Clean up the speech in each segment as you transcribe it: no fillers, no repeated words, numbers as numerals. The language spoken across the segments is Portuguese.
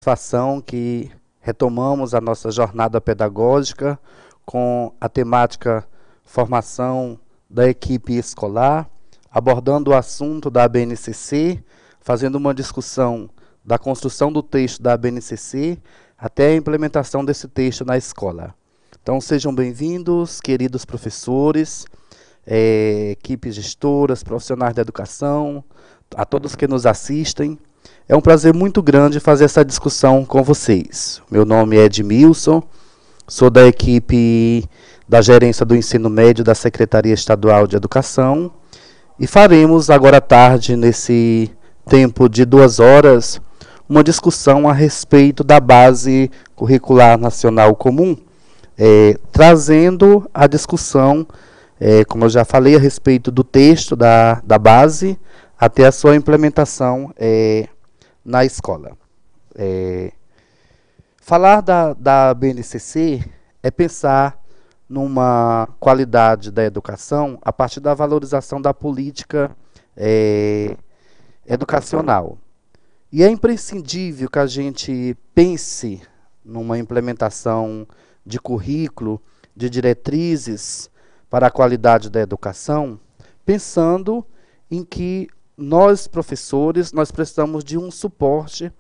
Satisfação que retomamos a nossa jornada pedagógica com a temática formação da equipe escolar, abordando o assunto da ABNCC, fazendo uma discussão da construção do texto da ABNCC até a implementação desse texto na escola. Então sejam bem-vindos, queridos professores, equipes gestoras, profissionais da educação, a todos que nos assistem. É um prazer muito grande fazer essa discussão com vocês. Meu nome é Edmilson, sou da equipe da Gerência do Ensino Médio da Secretaria Estadual de Educação e faremos agora à tarde, nesse tempo de 2 horas, uma discussão a respeito da Base Curricular Nacional Comum, trazendo a discussão, como eu já falei, a respeito do texto da base até a sua implementação na escola. Falar da BNCC é pensar numa qualidade da educação a partir da valorização da política educacional. E é imprescindível que a gente pense numa implementação de currículo, de diretrizes para a qualidade da educação, pensando em que nós, professores, nós precisamos de um suporte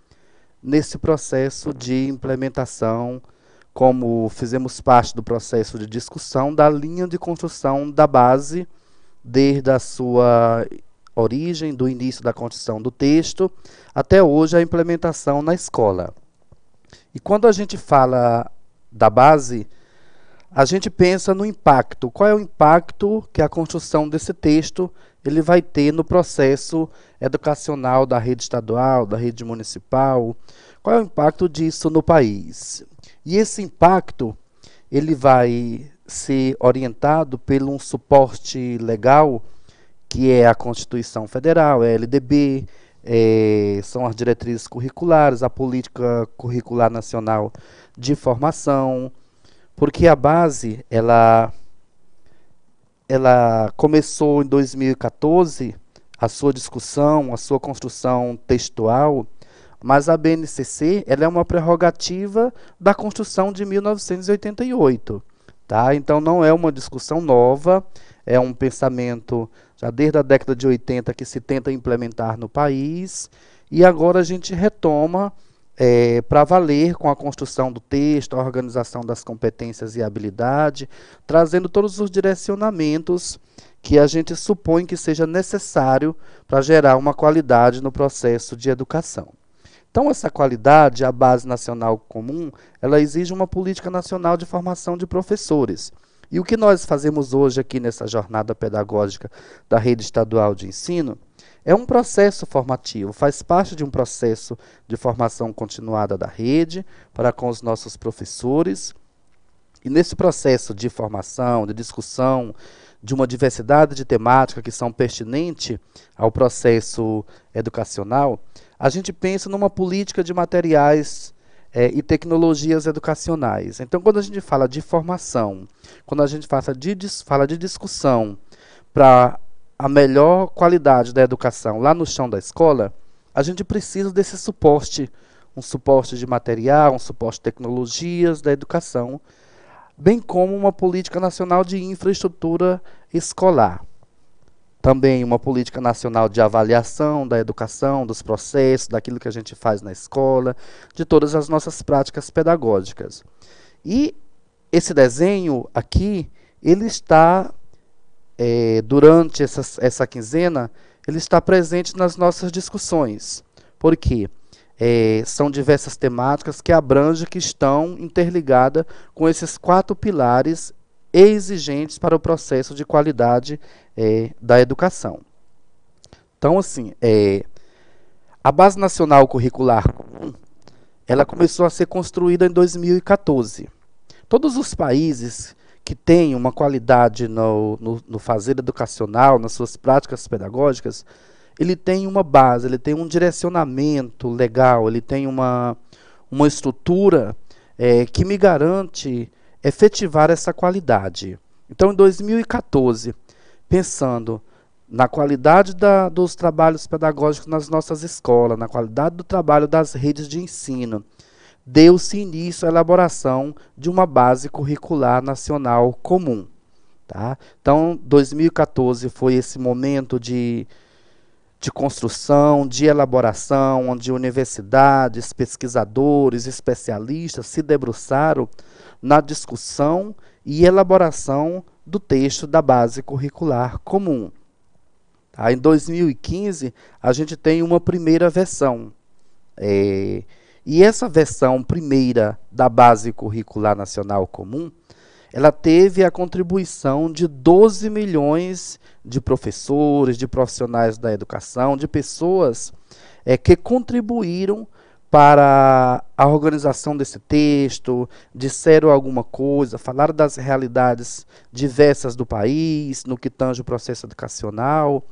nesse processo de implementação, como fizemos parte do processo de discussão da linha de construção da base, desde a sua origem, do início da construção do texto, até hoje a implementação na escola. E quando a gente fala da base, a gente pensa no impacto. Qual é o impacto que a construção desse texto ele vai ter no processo educacional da rede estadual, da rede municipal? Qual é o impacto disso no país? E esse impacto ele vai ser orientado por um suporte legal, que é a Constituição Federal, a LDB, são as diretrizes curriculares, a Política Curricular Nacional de Formação, porque a base ela começou em 2014 a sua discussão, a sua construção textual, mas a BNCC ela é uma prerrogativa da Constituição de 1988. Tá? Então não é uma discussão nova, é um pensamento já desde a década de 80 que se tenta implementar no país, e agora a gente retoma para valer com a construção do texto, a organização das competências e habilidade, trazendo todos os direcionamentos que a gente supõe que seja necessário para gerar uma qualidade no processo de educação. Então, essa qualidade, a Base Nacional Comum, ela exige uma política nacional de formação de professores. E o que nós fazemos hoje aqui nessa jornada pedagógica da Rede Estadual de Ensino é um processo formativo, faz parte de um processo de formação continuada da rede para com os nossos professores. E nesse processo de formação, de discussão, de uma diversidade de temáticas que são pertinentes ao processo educacional, a gente pensa numa política de materiais e tecnologias educacionais. Então, quando a gente fala de formação, quando a gente fala de discussão para a melhor qualidade da educação lá no chão da escola, a gente precisa desse suporte, um suporte de material, um suporte de tecnologias da educação, bem como uma política nacional de infraestrutura escolar. Também uma política nacional de avaliação da educação, dos processos, daquilo que a gente faz na escola, de todas as nossas práticas pedagógicas. E esse desenho aqui, ele está, durante essa quinzena, ele está presente nas nossas discussões. Por quê? São diversas temáticas que abrangem, que estão interligadas com esses 4 pilares exigentes para o processo de qualidade da educação. Então, assim, a Base Nacional Curricular Comum, ela começou a ser construída em 2014. Todos os países que têm uma qualidade no fazer educacional, nas suas práticas pedagógicas, ele tem uma base, ele tem um direcionamento legal, ele tem uma estrutura que me garante efetivar essa qualidade. Então, em 2014, pensando na qualidade dos trabalhos pedagógicos nas nossas escolas, na qualidade do trabalho das redes de ensino, deu-se início à elaboração de uma base curricular nacional comum. Tá? Então, 2014 foi esse momento de construção, de elaboração, onde universidades, pesquisadores, especialistas se debruçaram na discussão e elaboração do texto da base curricular comum. Tá? Em 2015, a gente tem uma primeira versão. E essa versão primeira da base curricular nacional comum, ela teve a contribuição de 12 milhões de professores, de profissionais da educação, de pessoas que contribuíram para a organização desse texto, disseram alguma coisa, falaram das realidades diversas do país, no que tange o processo educacional.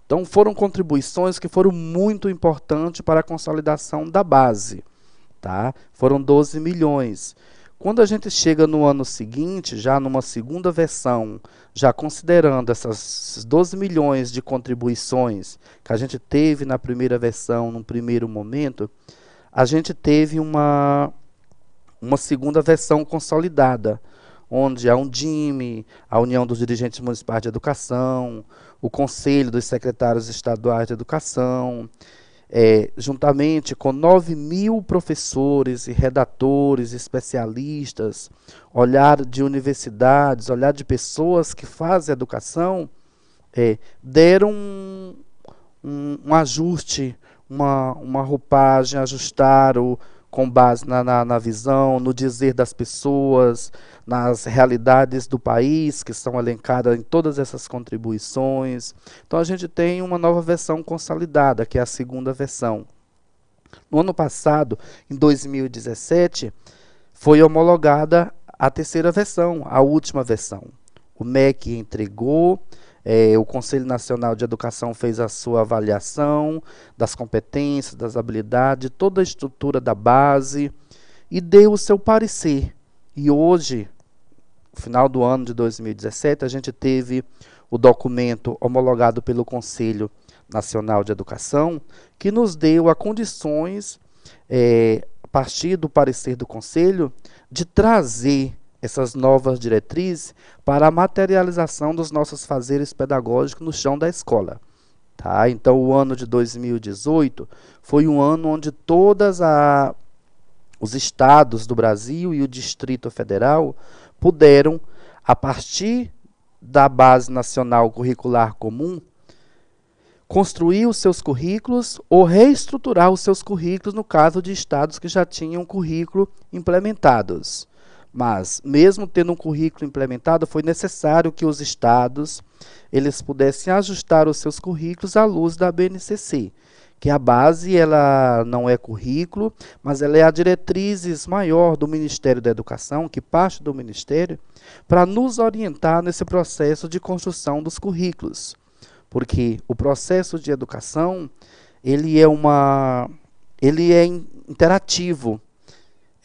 Então, foram contribuições que foram muito importantes para a consolidação da base. Tá? Foram 12 milhões. Quando a gente chega no ano seguinte, já numa segunda versão, já considerando essas 12 milhões de contribuições que a gente teve na primeira versão, num primeiro momento, a gente teve uma segunda versão consolidada, onde a Undime, a União dos Dirigentes Municipais de Educação, o Conselho dos Secretários Estaduais de Educação, juntamente com 9 mil professores e redatores, especialistas, olhar de universidades, olhar de pessoas que fazem educação, deram um ajuste, uma roupagem, ajustaram com base na visão, no dizer das pessoas, nas realidades do país, que são elencadas em todas essas contribuições. Então, a gente tem uma nova versão consolidada, que é a segunda versão. No ano passado, em 2017, foi homologada a terceira versão, a última versão. O MEC entregou, o Conselho Nacional de Educação fez a sua avaliação das competências, das habilidades, toda a estrutura da base e deu o seu parecer. E hoje, no final do ano de 2017, a gente teve o documento homologado pelo Conselho Nacional de Educação, que nos deu as condições, a partir do parecer do Conselho, de trazer essas novas diretrizes para a materialização dos nossos fazeres pedagógicos no chão da escola. Tá? Então, o ano de 2018 foi um ano onde todos os estados do Brasil e o Distrito Federal puderam, a partir da Base Nacional Curricular Comum, construir os seus currículos ou reestruturar os seus currículos no caso de estados que já tinham currículo implementados. Mas, mesmo tendo um currículo implementado, foi necessário que os estados eles pudessem ajustar os seus currículos à luz da BNCC, que a base ela não é currículo, mas ela é a diretrizes maior do Ministério da Educação, que parte do Ministério, para nos orientar nesse processo de construção dos currículos. Porque o processo de educação ele é interativo.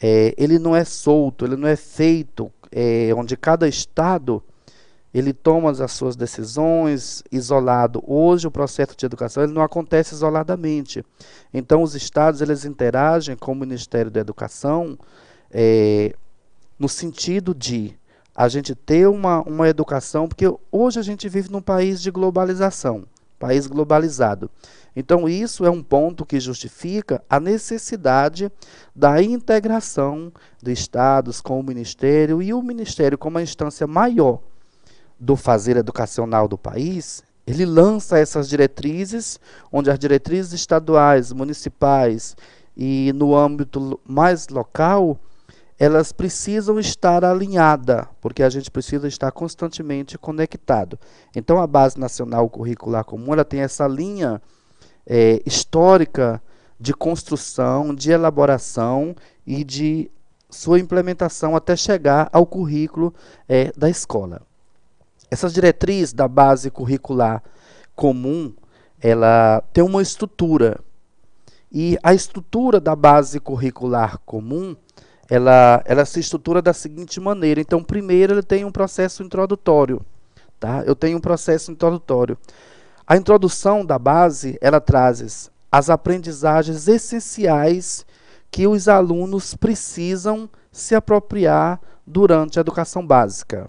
Ele não é solto, ele não é feito, onde cada estado ele toma as suas decisões isolado. Hoje o processo de educação ele não acontece isoladamente. Então os estados eles interagem com o Ministério da Educação no sentido de a gente ter uma educação, porque hoje a gente vive num país de globalização, país globalizado. Então, isso é um ponto que justifica a necessidade da integração de estados com o Ministério, e o Ministério, como a instância maior do fazer educacional do país, ele lança essas diretrizes, onde as diretrizes estaduais, municipais e no âmbito mais local, elas precisam estar alinhadas, porque a gente precisa estar constantemente conectado. Então, a Base Nacional Curricular Comum ela tem essa linha histórica de construção, de elaboração e de sua implementação até chegar ao currículo da escola. Essas diretrizes da Base Curricular Comum, ela tem uma estrutura. E a estrutura da Base Curricular Comum, ela se estrutura da seguinte maneira. Então, primeiro, ele tem um processo introdutório. Tá? Eu tenho um processo introdutório. A introdução da base, ela traz as aprendizagens essenciais que os alunos precisam se apropriar durante a educação básica.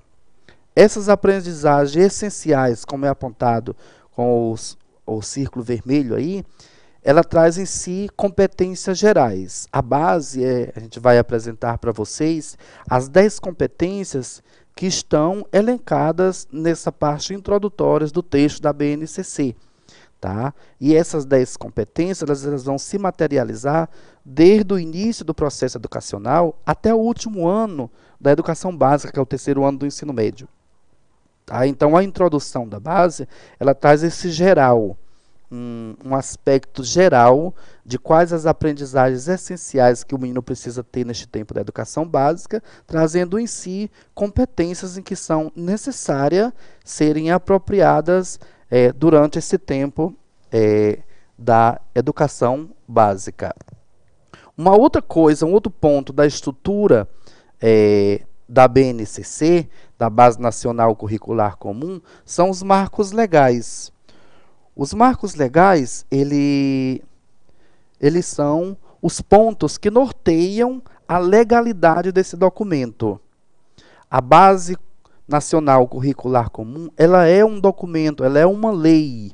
Essas aprendizagens essenciais, como é apontado com o círculo vermelho aí, ela traz em si competências gerais. A base, a gente vai apresentar para vocês as 10 competências que estão elencadas nessa parte introdutória do texto da BNCC. Tá? E essas 10 competências elas vão se materializar desde o início do processo educacional até o último ano da educação básica, que é o 3º ano do ensino médio. Tá? Então, a introdução da base, ela traz esse geral, um aspecto geral de quais as aprendizagens essenciais que o menino precisa ter neste tempo da educação básica, trazendo em si competências em que são necessárias serem apropriadas durante esse tempo da educação básica. Uma outra coisa, um outro ponto da estrutura da BNCC, da Base Nacional Curricular Comum, são os marcos legais. Os marcos legais, eles são os pontos que norteiam a legalidade desse documento. A Base Nacional Curricular Comum, ela é um documento, ela é uma lei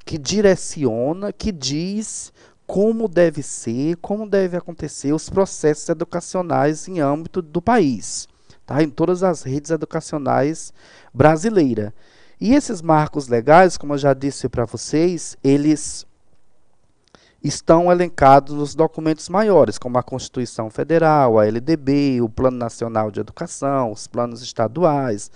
que direciona, que diz como deve ser, como deve acontecer os processos educacionais em âmbito do país, tá? Em todas as redes educacionais brasileiras. E esses marcos legais, como eu já disse para vocês, eles estão elencados nos documentos maiores, como a Constituição Federal, a LDB, o Plano Nacional de Educação, os planos estaduais.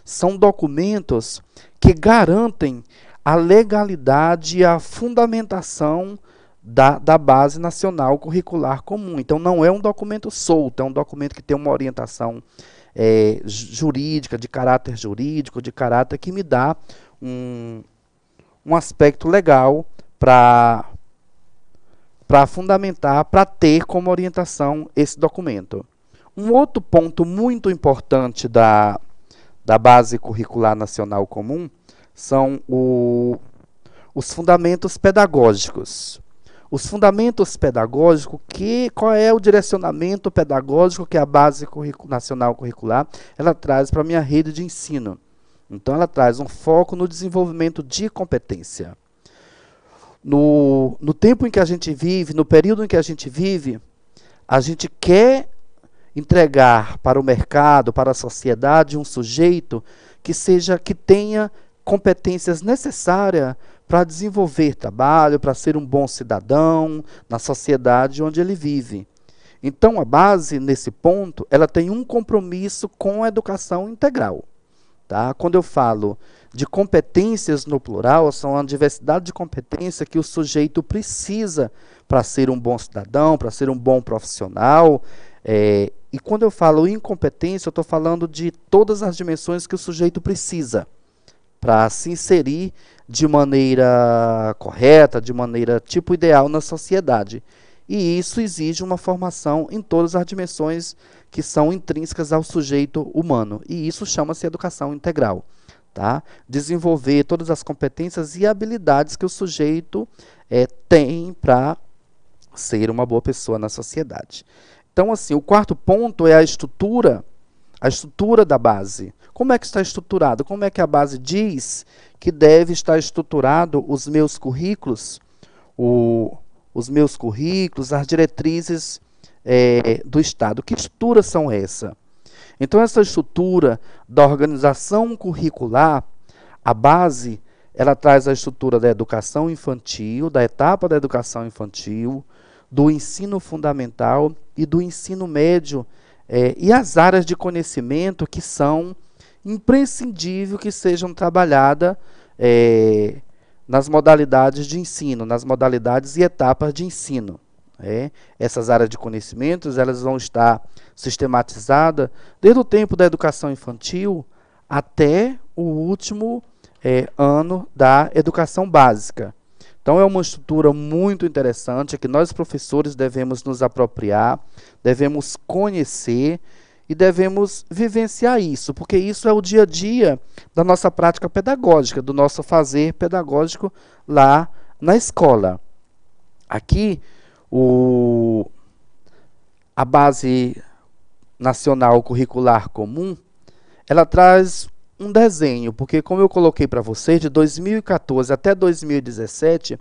São documentos que garantem a legalidade e a fundamentação da Base Nacional Curricular Comum. Então, não é um documento solto, é um documento que tem uma orientação jurídica, de caráter que me dá um aspecto legal para fundamentar, para ter como orientação esse documento. Um outro ponto muito importante da Base Curricular Nacional Comum são os fundamentos pedagógicos. Os fundamentos pedagógicos, qual é o direcionamento pedagógico que a Base Nacional Curricular ela traz para a minha rede de ensino? Então, ela traz um foco no desenvolvimento de competência. No tempo em que a gente vive, no período em que a gente vive, a gente quer entregar para o mercado, para a sociedade, um sujeito que tenha competências necessárias para desenvolver trabalho, para ser um bom cidadão na sociedade onde ele vive. Então, a base, nesse ponto, ela tem um compromisso com a educação integral. Tá? Quando eu falo de competências no plural, são a diversidade de competência que o sujeito precisa para ser um bom cidadão, para ser um bom profissional. E quando eu falo em competência, eu estou falando de todas as dimensões que o sujeito precisa para se inserir de maneira correta, de maneira tipo ideal na sociedade. E isso exige uma formação em todas as dimensões que são intrínsecas ao sujeito humano. E isso chama-se educação integral. Tá? Desenvolver todas as competências e habilidades que o sujeito tem para ser uma boa pessoa na sociedade. Então, assim, o quarto ponto é a estrutura da base. Como é que está estruturado? Como é que a base diz que deve estar estruturado os meus currículos, as diretrizes do Estado? Que estruturas são essas? Então, essa estrutura da organização curricular, a base, ela traz a estrutura da educação infantil, da etapa da educação infantil, do ensino fundamental e do ensino médio, e as áreas de conhecimento que são imprescindíveis que sejam trabalhadas nas modalidades de ensino, nas modalidades e etapas de ensino. Essas áreas de conhecimentos elas vão estar sistematizadas desde o tempo da educação infantil até o último ano da educação básica. Então, é uma estrutura muito interessante que nós, professores, devemos nos apropriar, devemos conhecer e devemos vivenciar isso, porque isso é o dia a dia da nossa prática pedagógica, do nosso fazer pedagógico lá na escola. Aqui, a Base Nacional Curricular Comum, ela traz um desenho, porque como eu coloquei para vocês, de 2014 até 2017,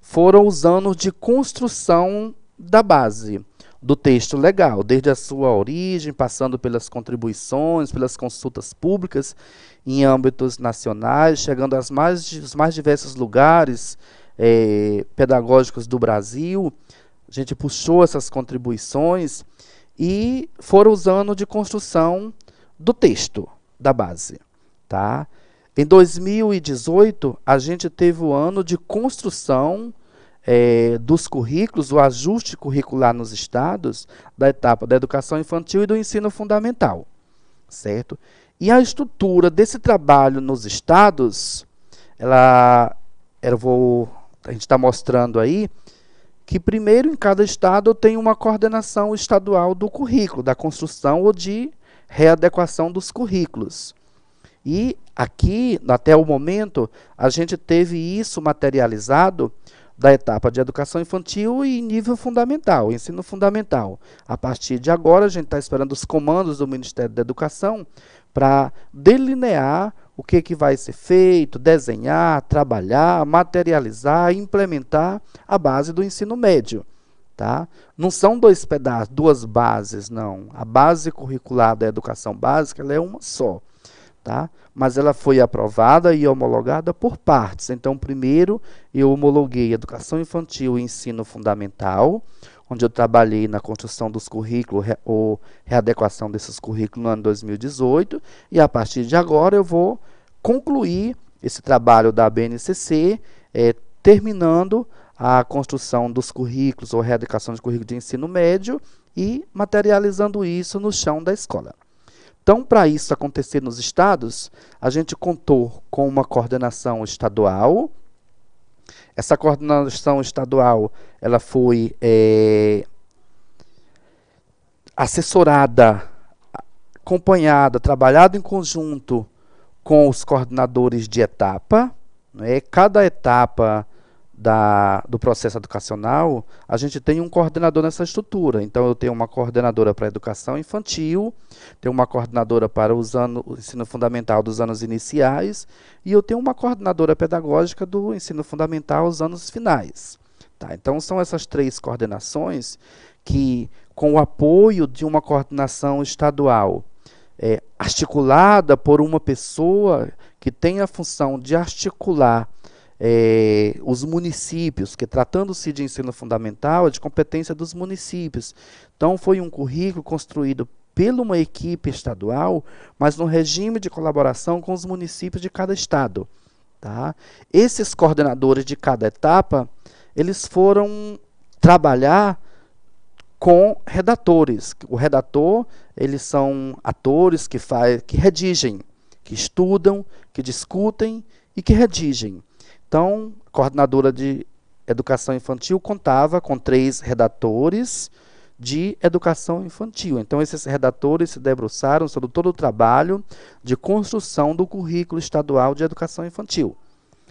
foram os anos de construção da base do texto legal, desde a sua origem, passando pelas contribuições, pelas consultas públicas em âmbitos nacionais, chegando aos mais diversos lugares pedagógicos do Brasil. A gente puxou essas contribuições e foram os anos de construção do texto da base. Tá? Em 2018, a gente teve o ano de construção dos currículos, o ajuste curricular nos estados, da etapa da educação infantil e do ensino fundamental. Certo? E a estrutura desse trabalho nos estados, a gente está mostrando aí, que primeiro em cada estado tem uma coordenação estadual do currículo, da construção ou de readequação dos currículos. E aqui, até o momento, a gente teve isso materializado da etapa de educação infantil e nível fundamental, ensino fundamental. A partir de agora, a gente está esperando os comandos do Ministério da Educação para delinear o que vai ser feito, desenhar, trabalhar, materializar, implementar a base do ensino médio. Tá? Não são dois pedaços, duas bases, não. A base curricular da educação básica ela é uma só. Tá? Mas ela foi aprovada e homologada por partes. Então, primeiro, eu homologuei Educação Infantil e Ensino Fundamental, onde eu trabalhei na construção dos currículos, ou readequação desses currículos no ano 2018, e a partir de agora eu vou concluir esse trabalho da BNCC, terminando a construção dos currículos, ou readequação de currículos de ensino médio, e materializando isso no chão da escola. Então, para isso acontecer nos estados, a gente contou com uma coordenação estadual. Essa coordenação estadual ela foi assessorada, acompanhada, trabalhada em conjunto com os coordenadores de etapa. Né? Cada etapa do processo educacional, a gente tem um coordenador nessa estrutura. Então, eu tenho uma coordenadora para a educação infantil, tenho uma coordenadora para o ensino fundamental dos anos iniciais, e eu tenho uma coordenadora pedagógica do ensino fundamental aos anos finais. Tá? Então, são essas três coordenações que, com o apoio de uma coordenação estadual, articulada por uma pessoa que tem a função de articular os municípios, que tratando-se de ensino fundamental, é de competência dos municípios. Então, foi um currículo construído por uma equipe estadual, mas no regime de colaboração com os municípios de cada estado. Tá? Esses coordenadores de cada etapa, eles foram trabalhar com redatores. O redator, eles são atores que redigem, que estudam, que discutem e que redigem. Então, a coordenadora de educação infantil contava com 3 redatores de educação infantil. Então, esses redatores se debruçaram sobre todo o trabalho de construção do currículo estadual de educação infantil.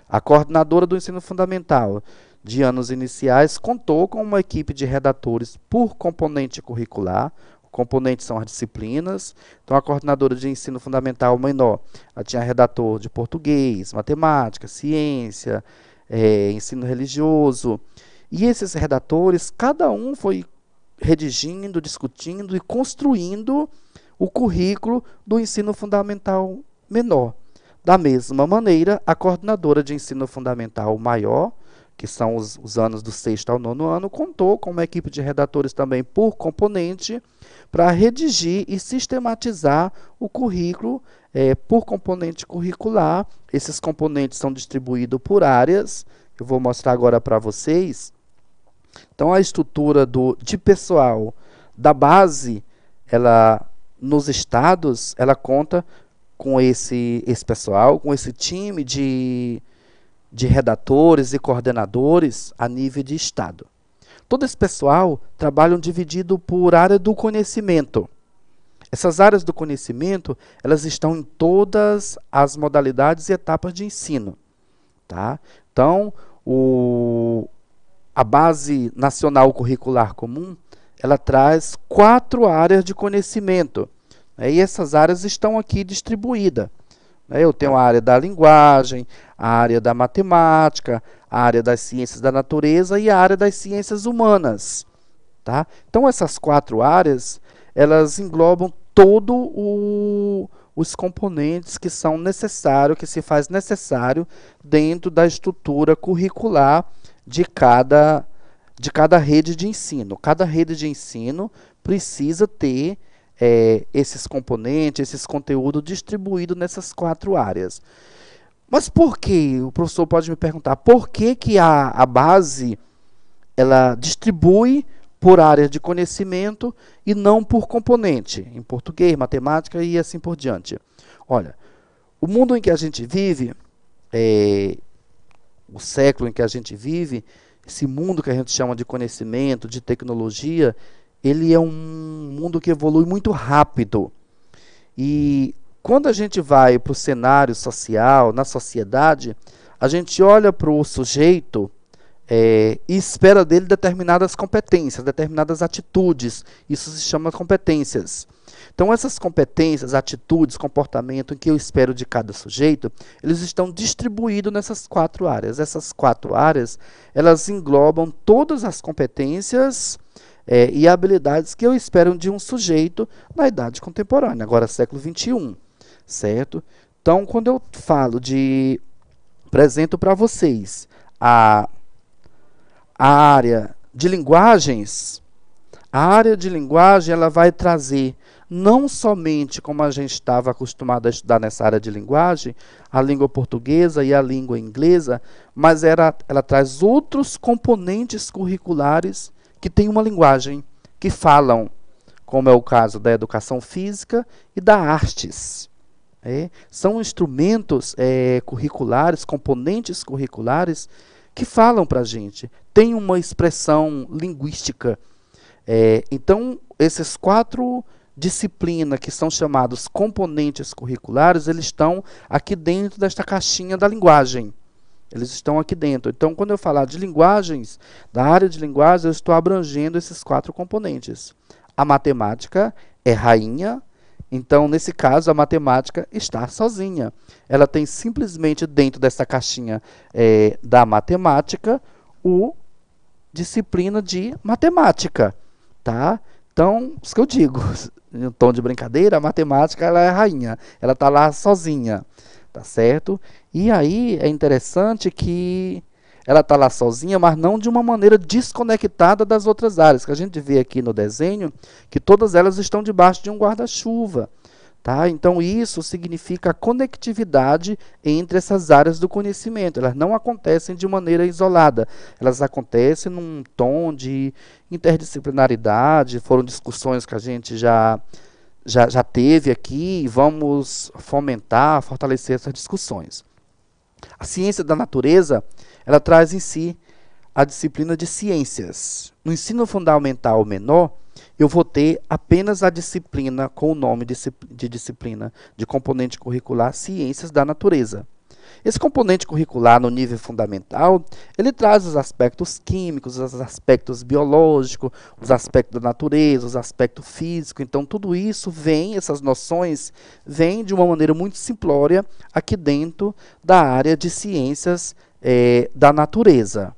A coordenadora do ensino fundamental de anos iniciais contou com uma equipe de redatores por componente curricular. Componentes são as disciplinas. Então, a coordenadora de ensino fundamental menor, ela tinha redator de português, matemática, ciência, ensino religioso. E esses redatores, cada um foi redigindo, discutindo e construindo o currículo do ensino fundamental menor. Da mesma maneira, a coordenadora de ensino fundamental maior, que são os anos do 6º ao 9º ano, contou com uma equipe de redatores também por componente para redigir e sistematizar o currículo por componente curricular. Esses componentes são distribuídos por áreas, eu vou mostrar agora para vocês. Então, a estrutura de pessoal da base, nos estados, ela conta com esse pessoal, com esse time de redatores e coordenadores a nível de estado. Todo esse pessoal trabalha dividido por área do conhecimento. Essas áreas do conhecimento, elas estão em todas as modalidades e etapas de ensino. Tá? Então, a Base Nacional Curricular Comum, ela traz 4 áreas de conhecimento, né? E essas áreas estão aqui distribuídas. Eu tenho a área da linguagem, a área da matemática, a área das ciências da natureza e a área das ciências humanas. Tá? Então, essas 4 áreas, elas englobam os componentes que são necessários, que se faz necessário dentro da estrutura curricular de cada rede de ensino. Cada rede de ensino precisa ter esses componentes, esses conteúdos distribuídos nessas 4 áreas. Mas por que? O professor pode me perguntar, por que a base ela distribui por área de conhecimento e não por componente, em português, matemática e assim por diante? Olha, o mundo em que a gente vive, o século em que a gente vive, esse mundo que a gente chama de conhecimento, de tecnologia, ele é um mundo que evolui muito rápido. E quando a gente vai para o cenário social, na sociedade, a gente olha para o sujeito e espera dele determinadas competências, determinadas atitudes. Isso se chama competências. Então, essas competências, atitudes, comportamento que eu espero de cada sujeito, eles estão distribuídos nessas 4 áreas. Essas 4 áreas, elas englobam todas as competências e habilidades que eu espero de um sujeito na idade contemporânea, agora século XXI, certo? Então, quando eu falo apresento para vocês a área de linguagens, ela vai trazer não somente, como a gente estava acostumado a estudar nessa área de linguagem, a língua portuguesa e a língua inglesa, mas ela traz outros componentes curriculares que têm uma linguagem, que falam, como é o caso da educação física e da artes. São instrumentos curriculares, componentes curriculares, que falam para a gente, tem uma expressão linguística. Então, esses 4 disciplinas que são chamados componentes curriculares, eles estão aqui dentro desta caixinha da linguagem. Eles estão aqui dentro. Então, quando eu falar de linguagens, da área de linguagens, eu estou abrangendo esses 4 componentes. A matemática é rainha, então, nesse caso, a matemática está sozinha. Ela tem simplesmente dentro dessa caixinha da matemática o disciplina de matemática. Tá? Então, isso que eu digo, em tom de brincadeira, a matemática ela é a rainha. Ela está lá sozinha. Tá certo? E aí é interessante que ela está lá sozinha, mas não de uma maneira desconectada das outras áreas, que a gente vê aqui no desenho, que todas elas estão debaixo de um guarda-chuva. Tá? Então, isso significa a conectividade entre essas áreas do conhecimento. Elas não acontecem de maneira isolada, elas acontecem num tom de interdisciplinaridade, foram discussões que a gente já teve aqui e vamos fomentar, fortalecer essas discussões. A ciência da natureza, ela traz em si a disciplina de ciências. No ensino fundamental menor, eu vou ter apenas a disciplina com o nome de disciplina de componente curricular Ciências da Natureza. Esse componente curricular no nível fundamental, ele traz os aspectos químicos, os aspectos biológicos, os aspectos da natureza, os aspectos físicos. Então, tudo isso essas noções vêm de uma maneira muito simplória aqui dentro da área de ciências da natureza.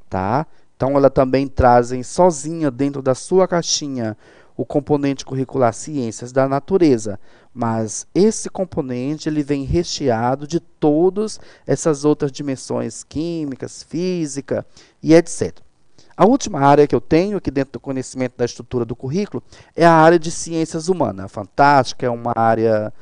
Tá? Então, ela também trazem sozinha dentro da sua caixinha o componente curricular Ciências da Natureza, mas esse componente ele vem recheado de todas essas outras dimensões químicas, física e etc. A última área que eu tenho aqui dentro do conhecimento da estrutura do currículo é a área de Ciências Humanas. Fantástica, é uma área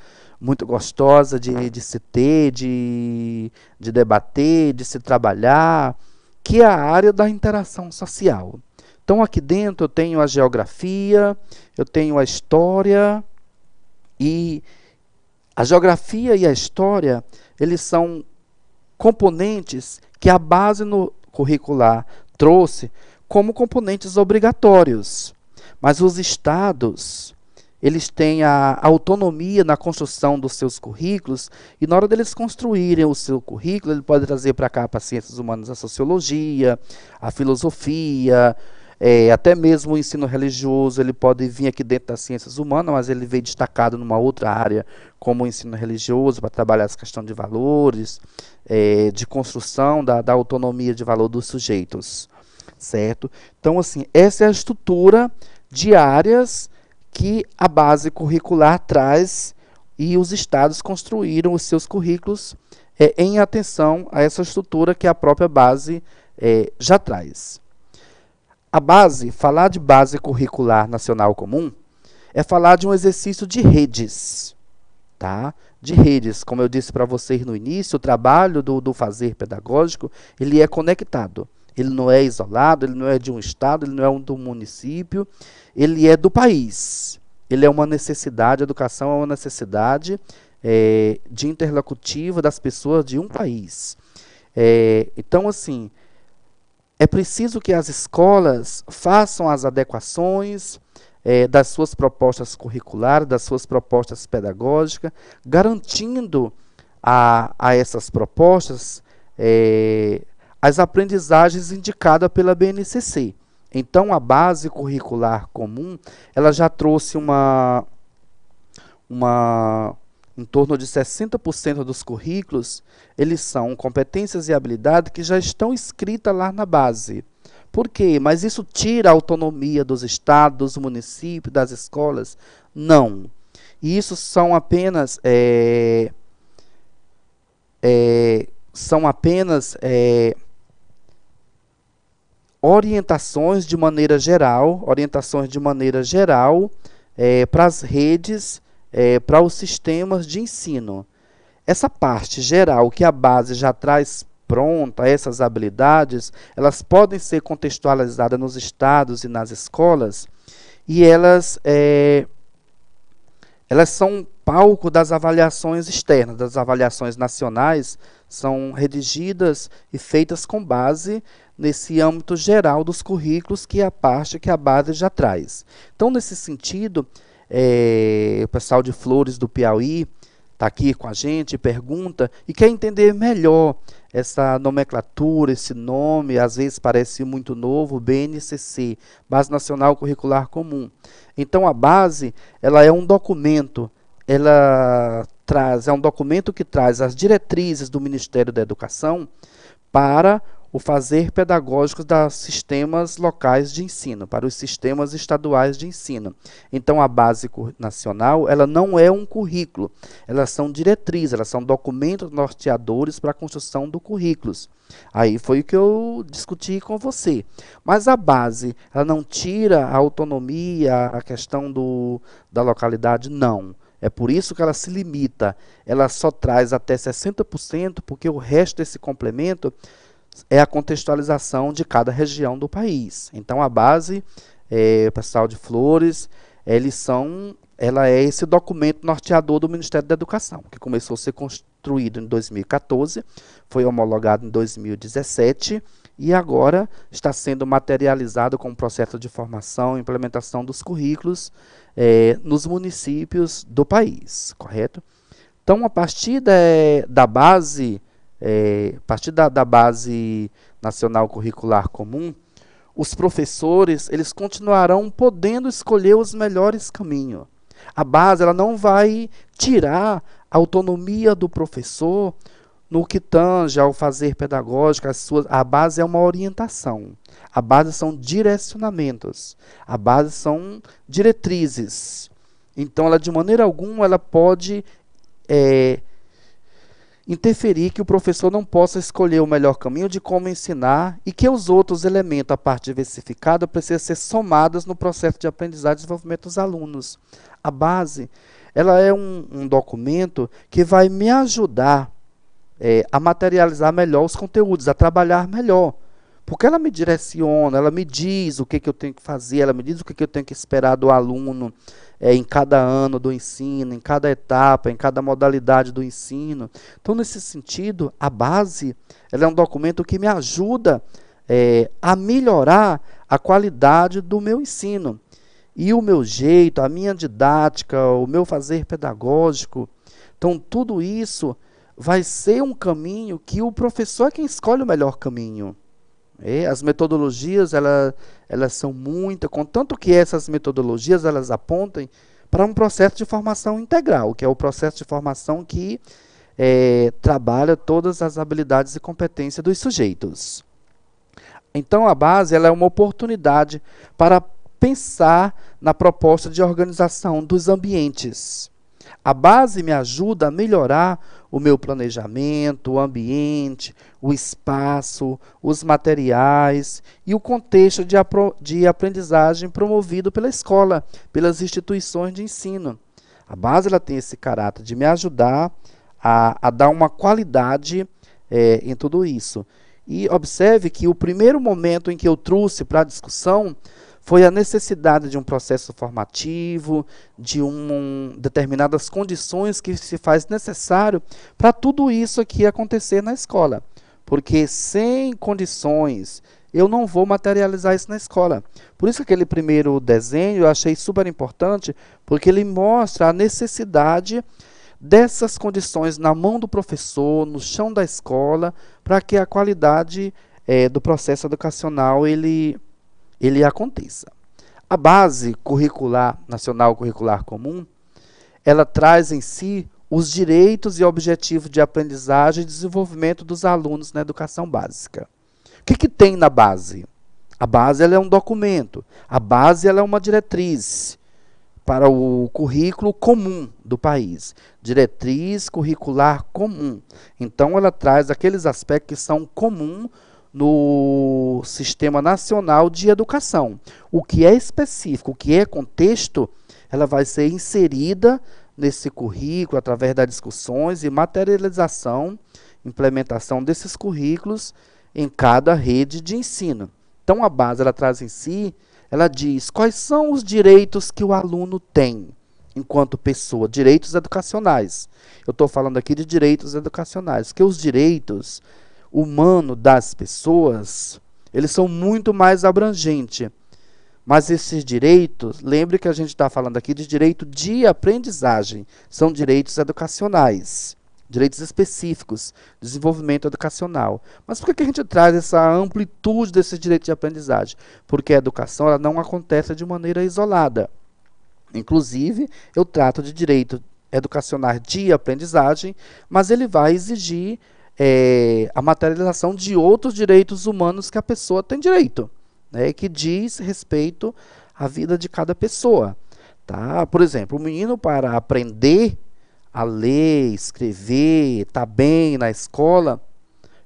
muito gostosa de se ter, de debater, de se trabalhar, que é a área da interação social. Então, aqui dentro eu tenho a geografia, eu tenho a história, e a geografia e a história, eles são componentes que a base no curricular trouxe como componentes obrigatórios. Mas os estados eles têm a autonomia na construção dos seus currículos, e na hora deles construírem o seu currículo, ele pode trazer para cá, para ciências humanas, a sociologia, a filosofia, até mesmo o ensino religioso. Ele pode vir aqui dentro das ciências humanas, mas ele veio destacado numa outra área, como o ensino religioso, para trabalhar essa questão de valores, de construção da autonomia de valor dos sujeitos, certo? Então, assim, essa é a estrutura de áreas que a base curricular traz, e os estados construíram os seus currículos em atenção a essa estrutura que a própria base já traz. A base, falar de base curricular nacional comum, é falar de um exercício de redes, tá? De redes. Como eu disse para vocês no início, o trabalho do fazer pedagógico, ele é conectado. Ele não é isolado, ele não é de um estado, ele não é do município, ele é do país. Ele é uma necessidade, a educação é uma necessidade de interlocutiva das pessoas de um país. Então, assim, é preciso que as escolas façam as adequações das suas propostas curriculares, das suas propostas pedagógicas, garantindo a essas propostas as aprendizagens indicadas pela BNCC. Então, a base curricular comum, ela já trouxe em torno de 60% dos currículos, eles são competências e habilidades que já estão escritas lá na base. Por quê? Mas isso tira a autonomia dos estados, dos municípios, das escolas? Não. E isso são apenas orientações de maneira geral, para as redes, para os sistemas de ensino. Essa parte geral que a base já traz pronta, essas habilidades, elas podem ser contextualizadas nos estados e nas escolas, e elas são palco das avaliações externas, das avaliações nacionais, são redigidas e feitas com base nesse âmbito geral dos currículos, que é a parte que a base já traz. Então, nesse sentido, o pessoal de Flores do Piauí está aqui com a gente, pergunta, e quer entender melhor essa nomenclatura, esse nome, às vezes parece muito novo, BNCC, Base Nacional Curricular Comum. Então, a base, ela é um documento, é um documento que traz as diretrizes do Ministério da Educação para o fazer pedagógico dos sistemas locais de ensino, para os sistemas estaduais de ensino. Então, a base nacional, ela não é um currículo, elas são diretrizes, elas são documentos norteadores para a construção do currículos. Aí foi o que eu discuti com você. Mas a base, ela não tira a autonomia, a questão da localidade, não. É por isso que ela se limita, ela só traz até 60%, porque o resto desse complemento é a contextualização de cada região do país. Então, a base, o pessoal de Flores, ela é esse documento norteador do Ministério da Educação, que começou a ser construído em 2014, foi homologado em 2017, e agora está sendo materializado com o processo de formação e implementação dos currículos nos municípios do país, correto? Então, a partir da base nacional curricular comum, os professores, eles continuarão podendo escolher os melhores caminhos. A base, ela não vai tirar a autonomia do professor no que tange ao fazer pedagógico. A base é uma orientação. A base são direcionamentos. A base são diretrizes. Então, ela de maneira alguma, ela pode interferir que o professor não possa escolher o melhor caminho de como ensinar, e que os outros elementos, a parte diversificada, precisam ser somadas no processo de aprendizagem e desenvolvimento dos alunos. A base, ela é um documento que vai me ajudar a materializar melhor os conteúdos, a trabalhar melhor. Porque ela me direciona, ela me diz o que eu tenho que fazer, ela me diz o que eu tenho que esperar do aluno em cada ano do ensino, em cada etapa, em cada modalidade do ensino. Então, nesse sentido, a base, ela é um documento que me ajuda a melhorar a qualidade do meu ensino. e o meu jeito, a minha didática, o meu fazer pedagógico. Então, tudo isso vai ser um caminho que o professor é quem escolhe o melhor caminho. As metodologias, elas são muitas, contanto que essas metodologias elas apontem para um processo de formação integral, que é o processo de formação que trabalha todas as habilidades e competências dos sujeitos. Então, a base ela é uma oportunidade para pensar na proposta de organização dos ambientes. A base me ajuda a melhorar o meu planejamento, o ambiente, o espaço, os materiais e o contexto de aprendizagem promovido pela escola, pelas instituições de ensino. A base ela tem esse caráter de me ajudar a dar uma qualidade em tudo isso. E observe que o primeiro momento em que eu trouxe para a discussão foi a necessidade de um processo formativo, de determinadas condições que se faz necessário para tudo isso aqui acontecer na escola. Porque sem condições, eu não vou materializar isso na escola. Por isso aquele primeiro desenho eu achei super importante, porque ele mostra a necessidade dessas condições na mão do professor, no chão da escola, para que a qualidade do processo educacional ele aconteça. A base curricular, nacional curricular comum, ela traz em si os direitos e objetivos de aprendizagem e desenvolvimento dos alunos na educação básica. O que tem na base? A base ela é um documento, a base ela é uma diretriz para o currículo comum do país. Diretriz curricular comum. Então, ela traz aqueles aspectos que são comuns no Sistema Nacional de Educação. O que é específico, o que é contexto, ela vai ser inserida nesse currículo através das discussões e materialização, implementação desses currículos em cada rede de ensino. Então, a base ela traz em si, ela diz quais são os direitos que o aluno tem enquanto pessoa, direitos educacionais. Eu estou falando aqui de direitos educacionais, porque os direitos humanos das pessoas, eles são muito mais abrangentes. Mas esses direitos, lembre que a gente está falando aqui de direito de aprendizagem, são direitos educacionais, direitos específicos, desenvolvimento educacional. Mas por que a gente traz essa amplitude desses direitos de aprendizagem? Porque a educação ela não acontece de maneira isolada. Inclusive, eu trato de direito educacional de aprendizagem, mas ele vai exigir a materialização de outros direitos humanos que a pessoa tem direito, né, que diz respeito à vida de cada pessoa. Tá? Por exemplo, o menino para aprender a ler, escrever, estar bem na escola,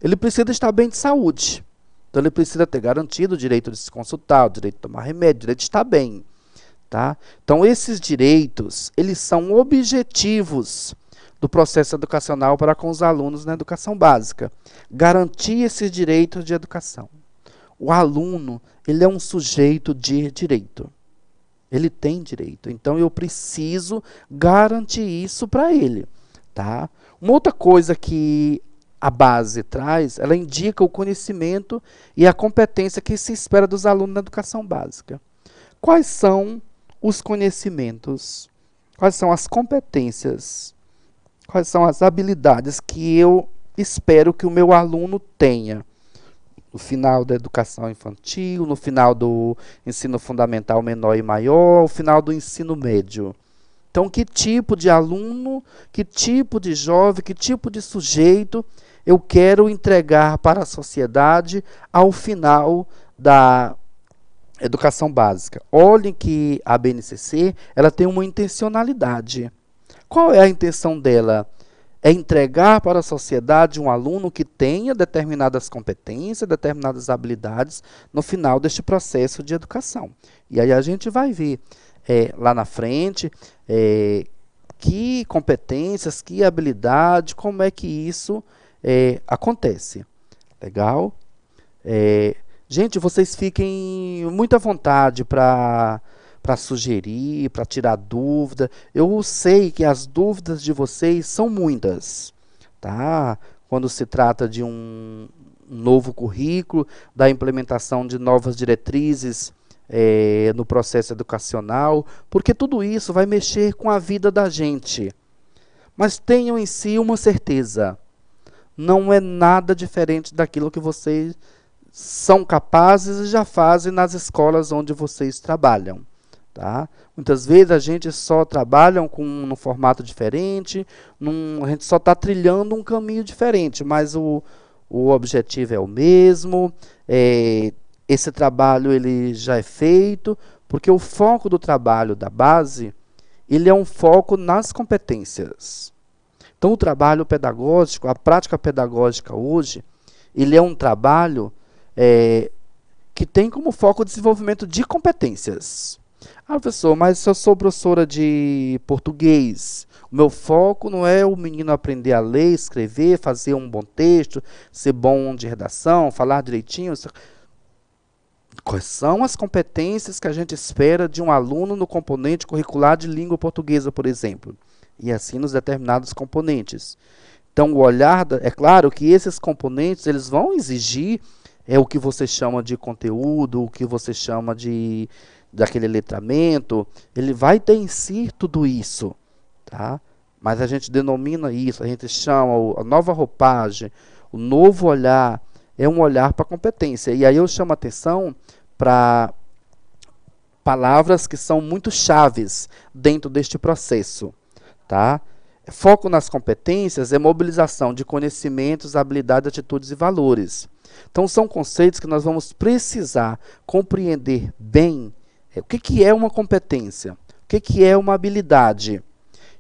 ele precisa estar bem de saúde. Então, ele precisa ter garantido o direito de se consultar, o direito de tomar remédio, o direito de estar bem. Tá? Então, esses direitos, eles são objetivos do processo educacional para com os alunos na educação básica. Garantir esses direitos de educação. O aluno, ele é um sujeito de direito. Ele tem direito. Então, eu preciso garantir isso para ele. Tá? Uma outra coisa que a base traz, ela indica o conhecimento e a competência que se espera dos alunos na educação básica. Quais são os conhecimentos? Quais são as competências? Quais são as habilidades que eu espero que o meu aluno tenha? No final da educação infantil, no final do ensino fundamental menor e maior, no final do ensino médio. Então, que tipo de aluno, que tipo de jovem, que tipo de sujeito eu quero entregar para a sociedade ao final da educação básica? Olhem que a BNCC ela tem uma intencionalidade. Qual é a intenção dela? É entregar para a sociedade um aluno que tenha determinadas competências, determinadas habilidades no final deste processo de educação. E aí a gente vai ver lá na frente que competências, que habilidade, como é que isso acontece. Legal? Gente, vocês fiquem muito à vontade para sugerir, para tirar dúvida. Eu sei que as dúvidas de vocês são muitas, tá? Quando se trata de um novo currículo, da implementação de novas diretrizes no processo educacional, porque tudo isso vai mexer com a vida da gente. Mas tenham em si uma certeza, não é nada diferente daquilo que vocês são capazes e já fazem nas escolas onde vocês trabalham. Tá? Muitas vezes a gente só trabalha num formato diferente, a gente só está trilhando um caminho diferente, mas o objetivo é o mesmo, esse trabalho ele já é feito, porque o foco do trabalho da base, ele é um foco nas competências. Então o trabalho pedagógico, a prática pedagógica hoje, ele é um trabalho que tem como foco o desenvolvimento de competências. Ah, professor, mas se eu sou professora de português, o meu foco não é o menino aprender a ler, escrever, fazer um bom texto, ser bom de redação, falar direitinho. Quais são as competências que a gente espera de um aluno no componente curricular de língua portuguesa, por exemplo? E assim nos determinados componentes. Então, o olhar, é claro que esses componentes eles vão exigir o que você chama de conteúdo, o que você chama daquele letramento, ele vai ter em si tudo isso, tá? Mas a gente denomina isso, a gente chama a nova roupagem, o novo olhar, é um olhar para a competência. E aí eu chamo a atenção para palavras que são muito chaves dentro deste processo, tá? Foco nas competências é mobilização de conhecimentos, habilidades, atitudes e valores. Então são conceitos que nós vamos precisar compreender bem. O que é uma competência? O que é uma habilidade?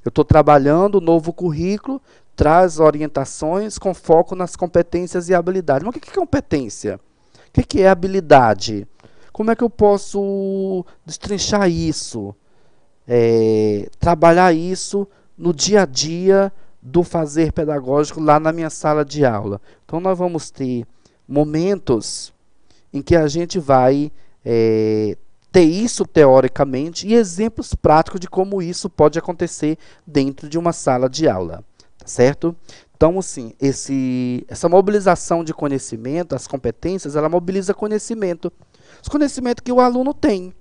Eu estou trabalhando o novo currículo, traz orientações com foco nas competências e habilidades. Mas o que é competência? O que é habilidade? Como é que eu posso destrinchar isso? Trabalhar isso no dia a dia do fazer pedagógico lá na minha sala de aula. Então nós vamos ter momentos em que a gente vai ter isso teoricamente e exemplos práticos de como isso pode acontecer dentro de uma sala de aula, tá certo? Então, assim, essa mobilização de conhecimento, as competências, ela mobiliza conhecimento. Os conhecimentos que o aluno tem.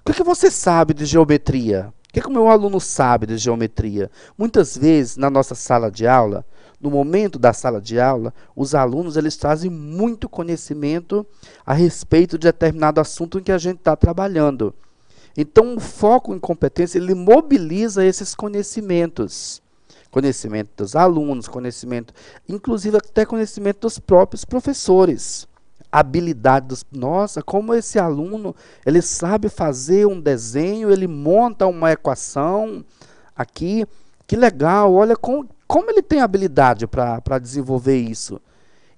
O que você sabe de geometria? O que o meu aluno sabe de geometria? Muitas vezes, na nossa sala de aula, no momento da sala de aula, os alunos eles trazem muito conhecimento a respeito de determinado assunto em que a gente está trabalhando. Então, o foco em competência, ele mobiliza esses conhecimentos. Conhecimento dos alunos, conhecimento, inclusive até conhecimento dos próprios professores. Habilidade dos... Nossa, como esse aluno, ele sabe fazer um desenho, ele monta uma equação aqui. Que legal, olha como ele tem habilidade para desenvolver isso.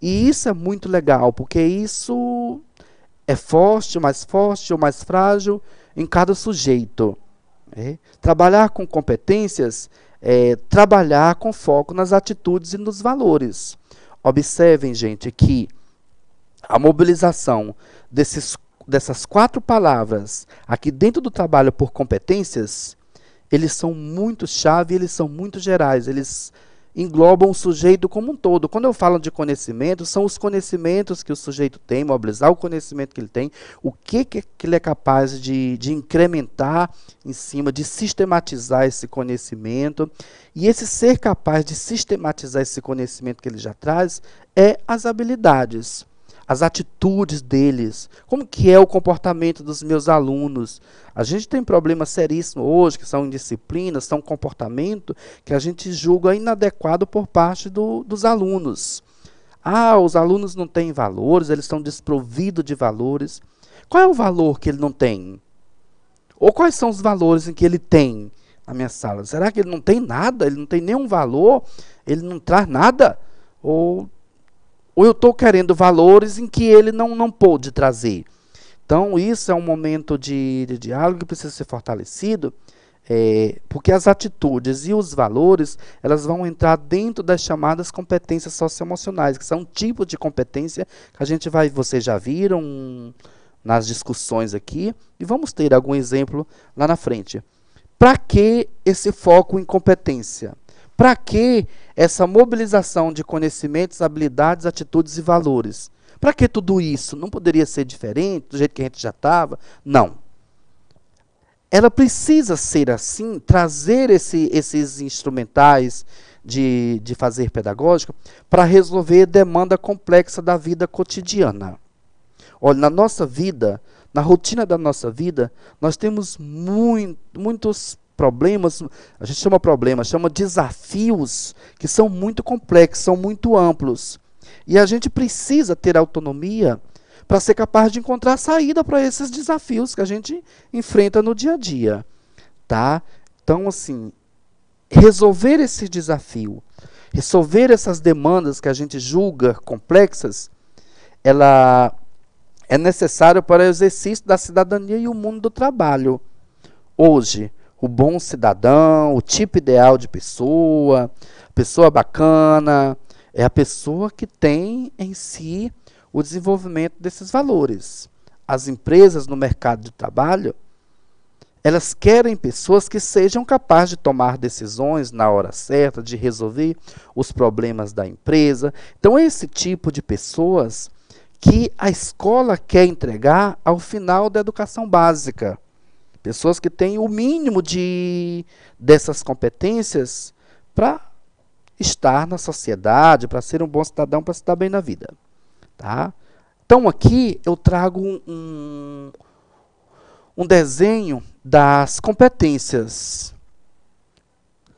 E isso é muito legal, porque isso é forte ou mais frágil em cada sujeito. Trabalhar com competências é trabalhar com foco nas atitudes e nos valores. Observem, gente, que a mobilização dessas 4 palavras aqui dentro do trabalho por competências, eles são muito chave, eles são muito gerais, eles englobam o sujeito como um todo. Quando eu falo de conhecimento, são os conhecimentos que o sujeito tem, mobilizar o conhecimento que ele tem, o que ele é capaz de incrementar em cima, de sistematizar esse conhecimento. E esse ser capaz de sistematizar esse conhecimento que ele já traz é as habilidades. As atitudes deles, como que é o comportamento dos meus alunos. A gente tem problemas seríssimos hoje, que são indisciplinas, são comportamento que a gente julga inadequado por parte dos alunos. Ah, os alunos não têm valores, eles estão desprovidos de valores. Qual é o valor que ele não tem? Ou quais são os valores em que ele tem na minha sala? Será que ele não tem nada? Ele não tem nenhum valor? Ele não traz nada? Ou eu estou querendo valores em que ele não pôde trazer. Então, isso é um momento de diálogo que precisa ser fortalecido, porque as atitudes e os valores, elas vão entrar dentro das chamadas competências socioemocionais, que são tipos de competência que vocês já viram nas discussões aqui, e vamos ter algum exemplo lá na frente. Para que esse foco em competência? Para que essa mobilização de conhecimentos, habilidades, atitudes e valores? Para que tudo isso? Não poderia ser diferente, do jeito que a gente já estava? Não. Ela precisa ser assim, trazer esses instrumentais de fazer pedagógico para resolver a demanda complexa da vida cotidiana. Olha, na nossa vida, na rotina da nossa vida, nós temos muitos problemas, a gente chama problemas, chama desafios que são muito complexos, são muito amplos. E a gente precisa ter autonomia para ser capaz de encontrar saída para esses desafios que a gente enfrenta no dia a dia. Tá? Então, assim, resolver esse desafio, resolver essas demandas que a gente julga complexas, ela é necessário para o exercício da cidadania e o mundo do trabalho. Hoje, o bom cidadão, o tipo ideal de pessoa bacana, é a pessoa que tem em si o desenvolvimento desses valores. As empresas no mercado de trabalho, elas querem pessoas que sejam capazes de tomar decisões na hora certa, de resolver os problemas da empresa. Então, é esse tipo de pessoas que a escola quer entregar ao final da educação básica. Pessoas que têm o mínimo dessas competências para estar na sociedade, para ser um bom cidadão, para se dar bem na vida. Tá? Então, aqui eu trago um desenho das competências.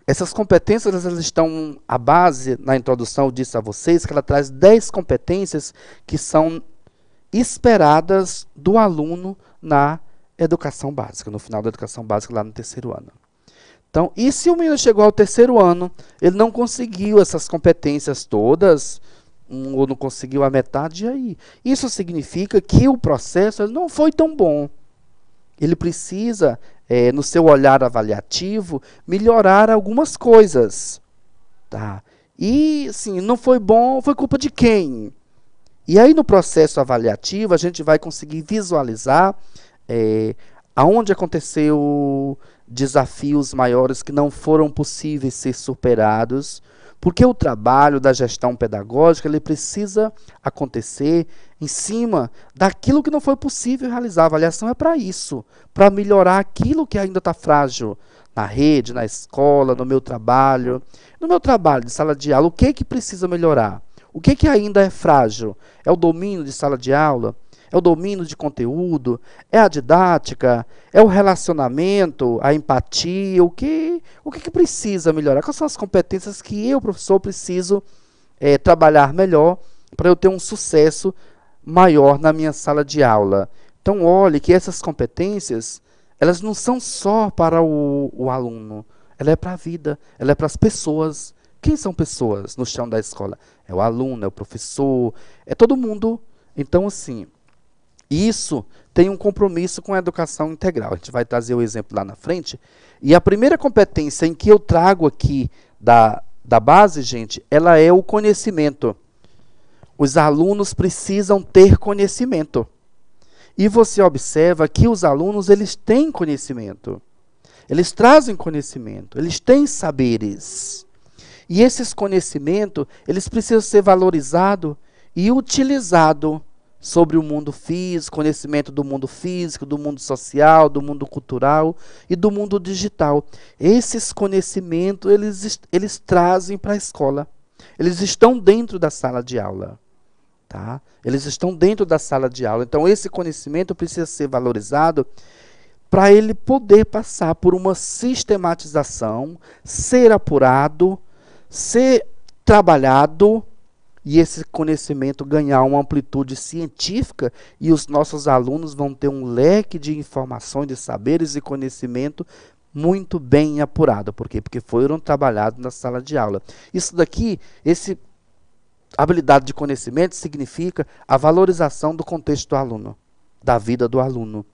Essas competências elas estão à base, na introdução eu disse a vocês, que ela traz 10 competências que são esperadas do aluno na educação básica, no final da educação básica, lá no 3º ano. Então, e se o menino chegou ao 3º ano, ele não conseguiu essas competências todas, ou não conseguiu a metade, e aí? Isso significa que o processo ele não foi tão bom. Ele precisa, no seu olhar avaliativo, melhorar algumas coisas. Tá? E, assim, não foi bom, foi culpa de quem? E aí, no processo avaliativo, a gente vai conseguir visualizar aonde aconteceu desafios maiores que não foram possíveis ser superados, porque o trabalho da gestão pedagógica ele precisa acontecer em cima daquilo que não foi possível realizar. A avaliação é para isso, para melhorar aquilo que ainda está frágil na rede, na escola, no meu trabalho. No meu trabalho de sala de aula, o que precisa melhorar? O que ainda é frágil? É o domínio de sala de aula? É o domínio de conteúdo? É a didática? É o relacionamento? A empatia? O que precisa melhorar? Quais são as competências que eu, professor, preciso trabalhar melhor para eu ter um sucesso maior na minha sala de aula? Então, olhe que essas competências, elas não são só para o aluno. Ela é para a vida, ela é para as pessoas. Quem são pessoas no chão da escola? É o aluno, é o professor, é todo mundo. Então, assim, isso tem um compromisso com a educação integral. A gente vai trazer o exemplo lá na frente. E a primeira competência em que eu trago aqui da base, gente, ela é o conhecimento. Os alunos precisam ter conhecimento. E você observa que os alunos, eles têm conhecimento. Eles trazem conhecimento, eles têm saberes. E esses conhecimentos, eles precisam ser valorizados e utilizados sobre o mundo físico, conhecimento do mundo físico, do mundo social, do mundo cultural e do mundo digital. Esses conhecimentos, eles trazem para a escola. Eles estão dentro da sala de aula. Tá? Eles estão dentro da sala de aula. Então, esse conhecimento precisa ser valorizado para ele poder passar por uma sistematização, ser apurado, ser trabalhado, e esse conhecimento ganhar uma amplitude científica, e os nossos alunos vão ter um leque de informações, de saberes e conhecimento muito bem apurado. Por quê? Porque foram trabalhados na sala de aula. Isso daqui, habilidade de conhecimento significa a valorização do contexto do aluno, da vida do aluno.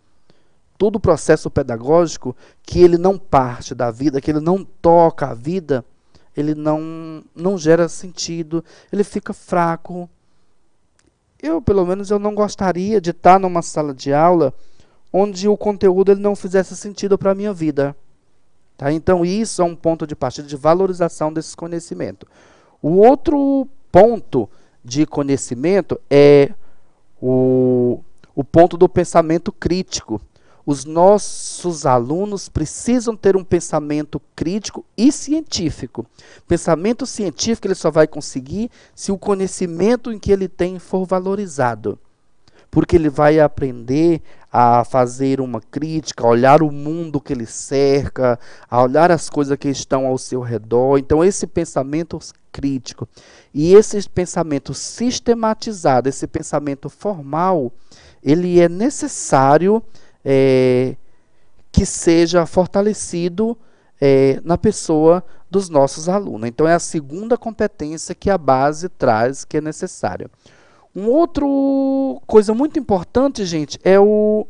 Todo o processo pedagógico que ele não parte da vida, que ele não toca a vida, ele não gera sentido, ele fica fraco. Pelo menos, eu não gostaria de estar numa sala de aula onde o conteúdo ele não fizesse sentido para a minha vida. Tá? Então, isso é um ponto de partida de valorização desses conhecimentos. O outro ponto de conhecimento é o ponto do pensamento crítico. Os nossos alunos precisam ter um pensamento crítico e científico. Pensamento científico ele só vai conseguir se o conhecimento em que ele tem for valorizado. Porque ele vai aprender a fazer uma crítica, a olhar o mundo que ele cerca, a olhar as coisas que estão ao seu redor. Então, esse pensamento crítico e esse pensamento sistematizado, esse pensamento formal, ele é necessário que seja fortalecido na pessoa dos nossos alunos. Então, é a segunda competência que a base traz, que é necessária. Uma outra coisa muito importante, gente, é o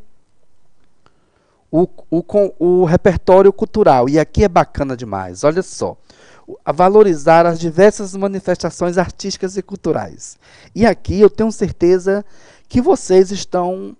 repertório cultural. E aqui é bacana demais, olha só. A valorizar as diversas manifestações artísticas e culturais. E aqui eu tenho certeza que vocês estão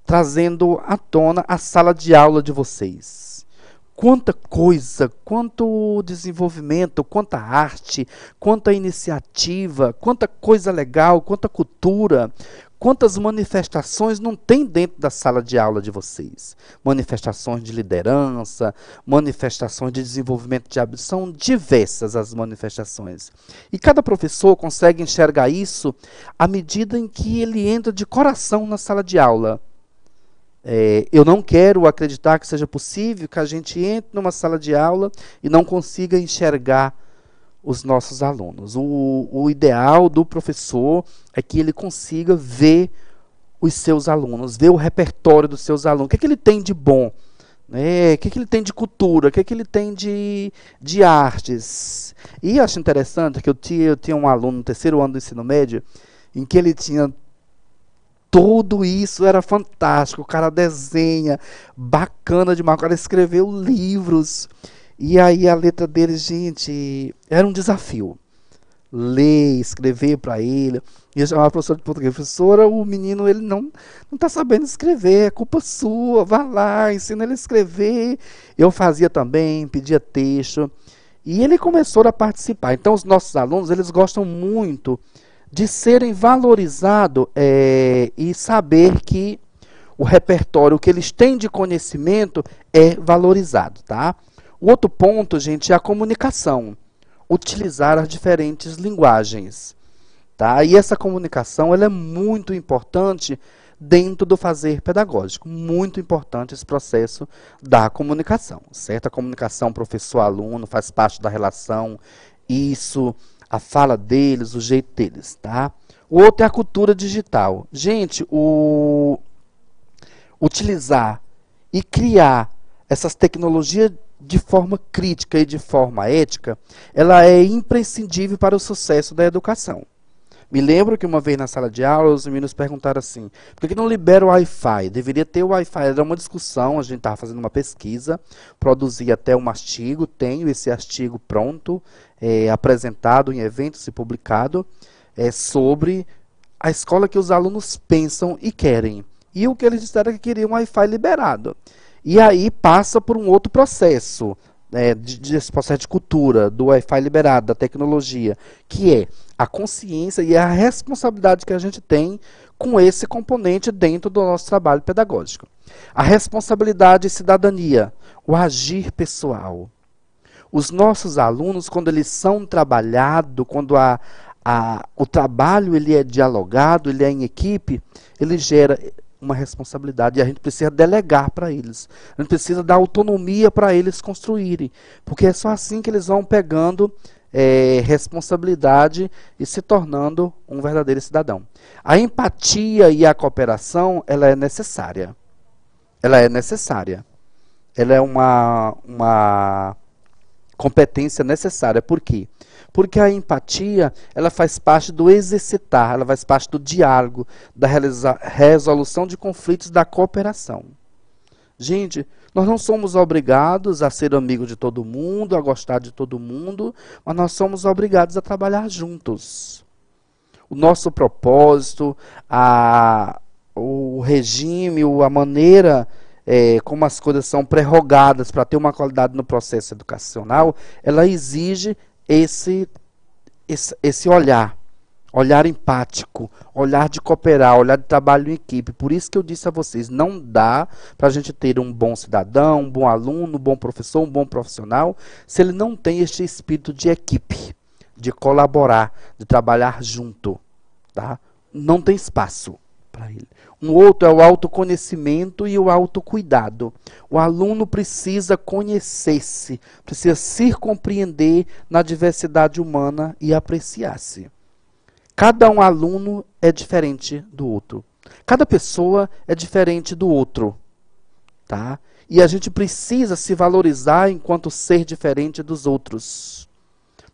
trazendo à tona a sala de aula de vocês. Quanta coisa, quanto desenvolvimento, quanta arte, quanta iniciativa, quanta coisa legal, quanta cultura, quantas manifestações não tem dentro da sala de aula de vocês. Manifestações de liderança, manifestações de desenvolvimento de hábitos, são diversas as manifestações. E cada professor consegue enxergar isso à medida em que ele entra de coração na sala de aula. Eu não quero acreditar que seja possível que a gente entre numa sala de aula e não consiga enxergar os nossos alunos. O ideal do professor é que ele consiga ver os seus alunos, ver o repertório dos seus alunos. O que ele tem de bom? O que ele tem de cultura? O que ele tem de artes? E eu acho interessante que eu tinha um aluno no terceiro ano do ensino médio em que ele tinha tudo isso, era fantástico, o cara desenha, bacana demais, o cara escreveu livros, e aí a letra dele, gente, era um desafio, ler, escrever para ele, e eu chamava a professora de português, professora, o menino, ele não está sabendo escrever, é culpa sua, vá lá, ensina ele a escrever. Eu fazia também, pedia texto, e ele começou a participar. Então os nossos alunos, eles gostam muito de serem valorizados e saber que o repertório, o que eles têm de conhecimento é valorizado, tá? O outro ponto, gente, é a comunicação. Utilizar as diferentes linguagens, tá? E essa comunicação, ela é muito importante dentro do fazer pedagógico. Muito importante esse processo da comunicação, certo? A comunicação professor-aluno faz parte da relação, isso, a fala deles, o jeito deles, tá? O outro é a cultura digital. Gente, utilizar e criar essas tecnologias de forma crítica e de forma ética, ela é imprescindível para o sucesso da educação. Me lembro que uma vez na sala de aula, os meninos perguntaram assim, por que não libera o Wi-Fi? Deveria ter o Wi-Fi. Era uma discussão, a gente estava fazendo uma pesquisa, produzi até um artigo, tenho esse artigo pronto, apresentado em eventos e publicado, sobre a escola que os alunos pensam e querem. E o que eles disseram é que queriam um Wi-Fi liberado. E aí passa por um outro processo, desse processo de cultura, do Wi-Fi liberado, da tecnologia, que é a consciência e a responsabilidade que a gente tem com esse componente dentro do nosso trabalho pedagógico. A responsabilidade e cidadania, o agir pessoal. Os nossos alunos, quando eles são trabalhados, quando o trabalho ele é dialogado, ele é em equipe, ele gera uma responsabilidade e a gente precisa delegar para eles. A gente precisa dar autonomia para eles construírem, porque é só assim que eles vão pegando responsabilidade e se tornando um verdadeiro cidadão. A empatia e a cooperação, ela é necessária. Ela é necessária. Ela é uma competência necessária. Por quê? Porque a empatia, ela faz parte do exercitar, ela faz parte do diálogo, da resolução de conflitos, da cooperação. Gente, nós não somos obrigados a ser amigos de todo mundo, a gostar de todo mundo, mas nós somos obrigados a trabalhar juntos. O nosso propósito, o regime, a maneira como as coisas são prerrogadas para ter uma qualidade no processo educacional, ela exige esse olhar. olhar empático, olhar de cooperar, olhar de trabalho em equipe. Por isso que eu disse a vocês, não dá para a gente ter um bom cidadão, um bom aluno, um bom professor, um bom profissional, se ele não tem este espírito de equipe, de colaborar, de trabalhar junto. Tá? Não tem espaço para ele. Um outro é o autoconhecimento e o autocuidado. O aluno precisa conhecer-se, precisa se compreender na diversidade humana e apreciar-se. Cada um aluno é diferente do outro. Cada pessoa é diferente do outro. Tá? E a gente precisa se valorizar enquanto ser diferente dos outros.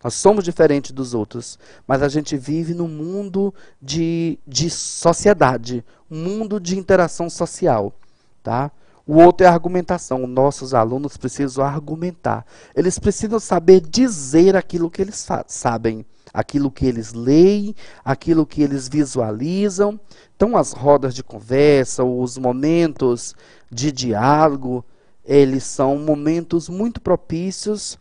Nós somos diferentes dos outros, mas a gente vive num mundo de sociedade, um mundo de interação social. Tá? O outro é a argumentação. Nossos alunos precisam argumentar. Eles precisam saber dizer aquilo que eles sabem, aquilo que eles leem, aquilo que eles visualizam. Então, as rodas de conversa, os momentos de diálogo, eles são momentos muito propícios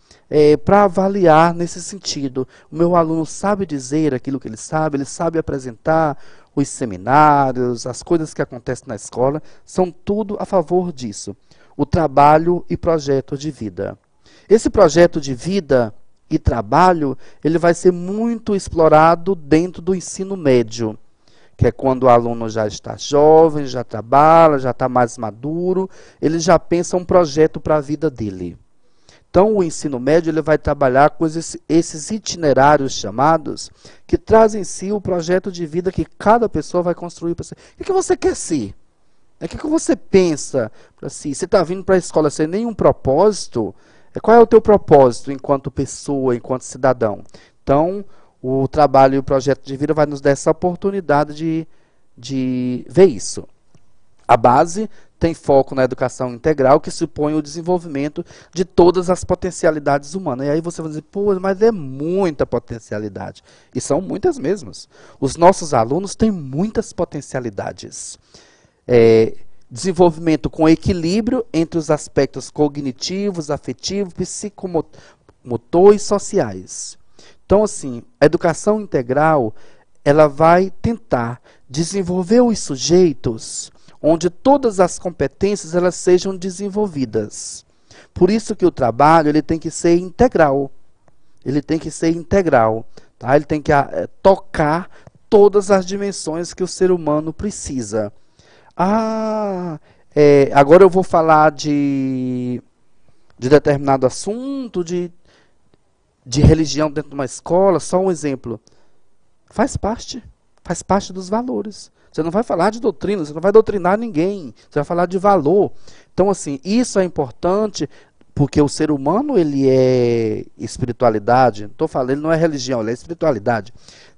para avaliar nesse sentido. O meu aluno sabe dizer aquilo que ele sabe apresentar os seminários, as coisas que acontecem na escola, são tudo a favor disso. O trabalho e projeto de vida. Esse projeto de vida e trabalho, ele vai ser muito explorado dentro do ensino médio, que é quando o aluno já está jovem, já trabalha, já está mais maduro, ele já pensa um projeto para a vida dele. Então, o ensino médio ele vai trabalhar com esses itinerários chamados, que trazem em si o projeto de vida que cada pessoa vai construir para si. O que você quer ser? O que você pensa para si? Você está vindo para a escola sem nenhum propósito? Qual é o teu propósito enquanto pessoa, enquanto cidadão? Então, o trabalho e o projeto de vida vai nos dar essa oportunidade de ver isso. A base tem foco na educação integral, que supõe o desenvolvimento de todas as potencialidades humanas. E aí você vai dizer, pô, mas é muita potencialidade. E são muitas mesmas. Os nossos alunos têm muitas potencialidades. Desenvolvimento com equilíbrio entre os aspectos cognitivos, afetivos, psicomotor e sociais. Então, assim, a educação integral, ela vai tentar desenvolver os sujeitos onde todas as competências elas sejam desenvolvidas. Por isso que o trabalho ele tem que ser integral. Ele tem que ser integral. Tá? Ele tem que tocar todas as dimensões que o ser humano precisa. Agora eu vou falar de determinado assunto, de religião dentro de uma escola, só um exemplo. Faz parte dos valores. Você não vai falar de doutrina, você não vai doutrinar ninguém, você vai falar de valor. Então, assim, isso é importante, porque o ser humano, ele é espiritualidade, estou falando, ele não é religião, ele é espiritualidade.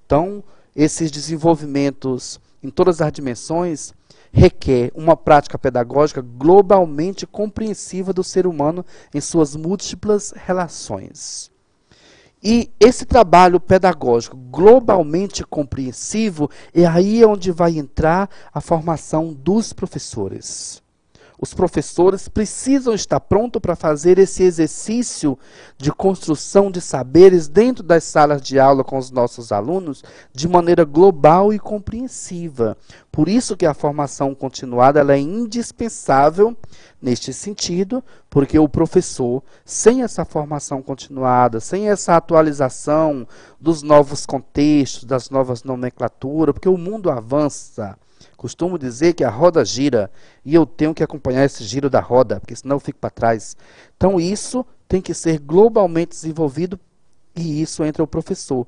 Então, esses desenvolvimentos em todas as dimensões requer uma prática pedagógica globalmente compreensiva do ser humano em suas múltiplas relações. E esse trabalho pedagógico globalmente compreensivo é aí onde vai entrar a formação dos professores. Os professores precisam estar prontos para fazer esse exercício de construção de saberes dentro das salas de aula com os nossos alunos de maneira global e compreensiva. Por isso que a formação continuada ela é indispensável neste sentido, porque o professor, sem essa formação continuada, sem essa atualização dos novos contextos, das novas nomenclaturas, porque o mundo avança. Costumo dizer que a roda gira e eu tenho que acompanhar esse giro da roda, porque senão eu fico para trás. Então isso tem que ser globalmente desenvolvido e isso entra o professor.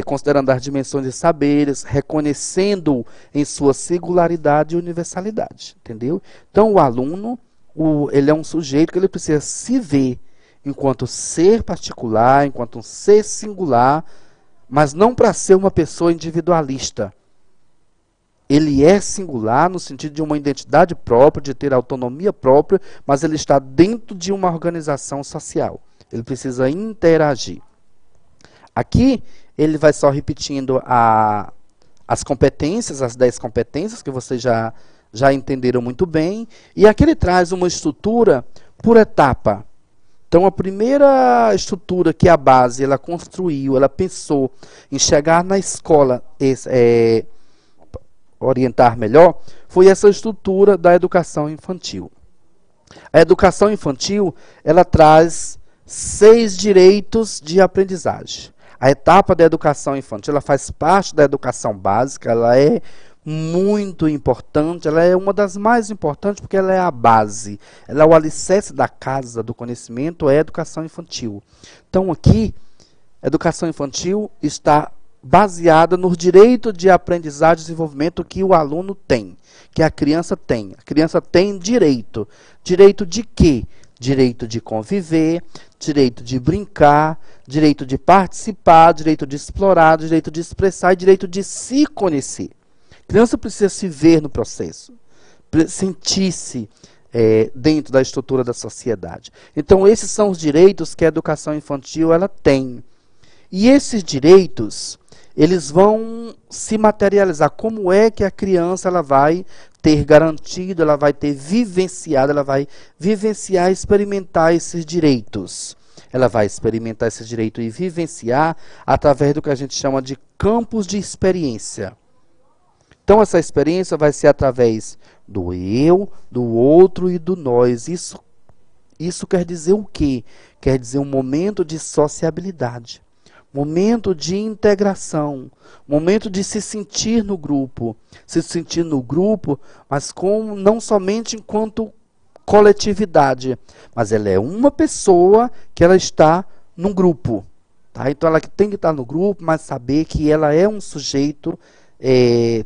Considerando as dimensões de saberes, reconhecendo em sua singularidade e universalidade. Entendeu? Então o aluno, ele é um sujeito que ele precisa se ver enquanto ser particular, enquanto um ser singular, mas não para ser uma pessoa individualista. Ele é singular no sentido de uma identidade própria, de ter autonomia própria, mas ele está dentro de uma organização social. Ele precisa interagir. Aqui, ele vai só repetindo as competências, as 10 competências, que vocês já entenderam muito bem. E aqui ele traz uma estrutura por etapa. Então, a primeira estrutura que a base ela construiu, ela pensou em chegar na escola, orientar melhor, foi essa estrutura da educação infantil. A educação infantil, ela traz 6 direitos de aprendizagem. A etapa da educação infantil, ela faz parte da educação básica, ela é muito importante, ela é uma das mais importantes porque ela é a base, ela é o alicerce da casa do conhecimento, é a educação infantil. Então aqui, a educação infantil está baseada no direito de aprendizagem e desenvolvimento que o aluno tem, que a criança tem. A criança tem direito. Direito de quê? Direito de conviver, direito de brincar, direito de participar, direito de explorar, direito de expressar e direito de se conhecer. A criança precisa se ver no processo, sentir-se dentro da estrutura da sociedade. Então, esses são os direitos que a educação infantil ela tem. E esses direitos, eles vão se materializar. Como é que a criança ela vai ter garantido, ela vai ter vivenciado, ela vai vivenciar e experimentar esses direitos? Ela vai experimentar esse direito e vivenciar através do que a gente chama de campos de experiência. Então, essa experiência vai ser através do eu, do outro e do nós. Isso quer dizer o quê? Quer dizer um momento de sociabilidade, momento de integração, momento de se sentir no grupo, mas não somente enquanto coletividade, mas ela é uma pessoa que ela está num grupo. Tá? Então, ela tem que estar no grupo, mas saber que ela é um sujeito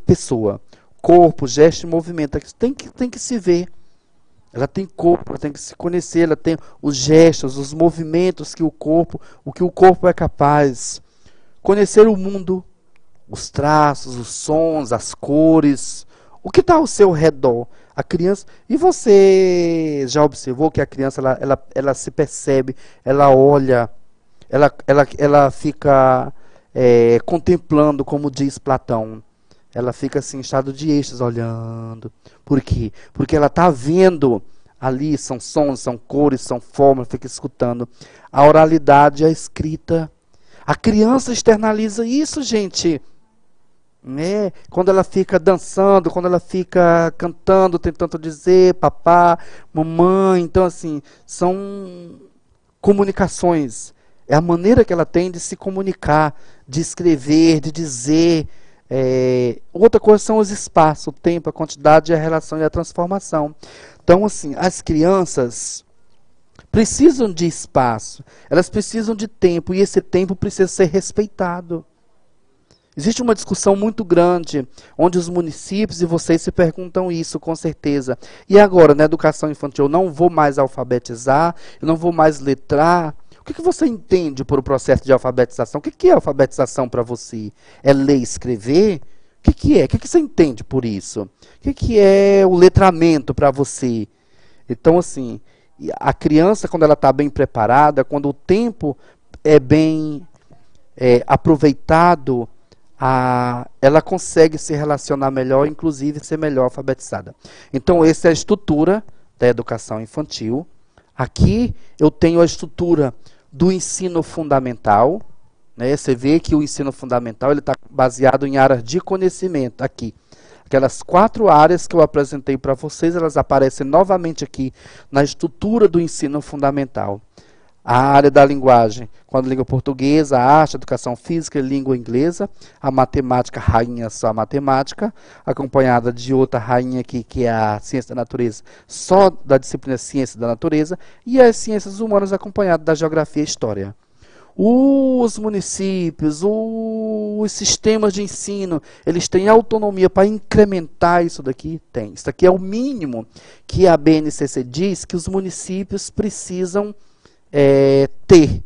pessoa, corpo, gesto e movimento, tem que se ver, ela tem corpo, ela tem que se conhecer, ela tem os gestos, os movimentos que o corpo é capaz, conhecer o mundo, os traços, os sons, as cores, o que está ao seu redor, a criança, e você já observou que a criança ela se percebe, ela olha, ela fica contemplando, como diz Platão. Ela fica assim, em estado de êxtase, olhando. Por quê? Porque ela está vendo ali, são sons, são cores, são formas, fica escutando. A oralidade, a escrita. A criança externaliza isso, gente. Quando ela fica dançando, quando ela fica cantando, tentando dizer papá, mamãe. Então, assim, são comunicações. É a maneira que ela tem de se comunicar, de escrever, de dizer. Outra coisa são os espaços, o tempo, a quantidade, a relação e a transformação. Então, assim, as crianças precisam de espaço, elas precisam de tempo, e esse tempo precisa ser respeitado. Existe uma discussão muito grande, onde os municípios, e vocês se perguntam isso, com certeza. E agora, na educação infantil, eu não vou mais alfabetizar, eu não vou mais letrar. O que você entende por o processo de alfabetização? O que é alfabetização para você? É ler e escrever? O que é? O que você entende por isso? O que é o letramento para você? Então, assim, a criança, quando ela está bem preparada, quando o tempo é bem aproveitado, ela consegue se relacionar melhor, inclusive ser melhor alfabetizada. Então, essa é a estrutura da educação infantil. Aqui eu tenho a estrutura do ensino fundamental, né? Você vê que o ensino fundamental está baseado em áreas de conhecimento aqui. Aquelas 4 áreas que eu apresentei para vocês, elas aparecem novamente aqui na estrutura do ensino fundamental. A área da linguagem, com a língua portuguesa, a arte, a educação física e língua inglesa, a matemática, rainha só a matemática, acompanhada de outra rainha aqui, que é a ciência da natureza, só da disciplina ciência da natureza, e as ciências humanas acompanhadas da geografia e história. Os municípios, os sistemas de ensino, eles têm autonomia para incrementar isso daqui? Tem. Isso daqui é o mínimo que a BNCC diz que os municípios precisam ter.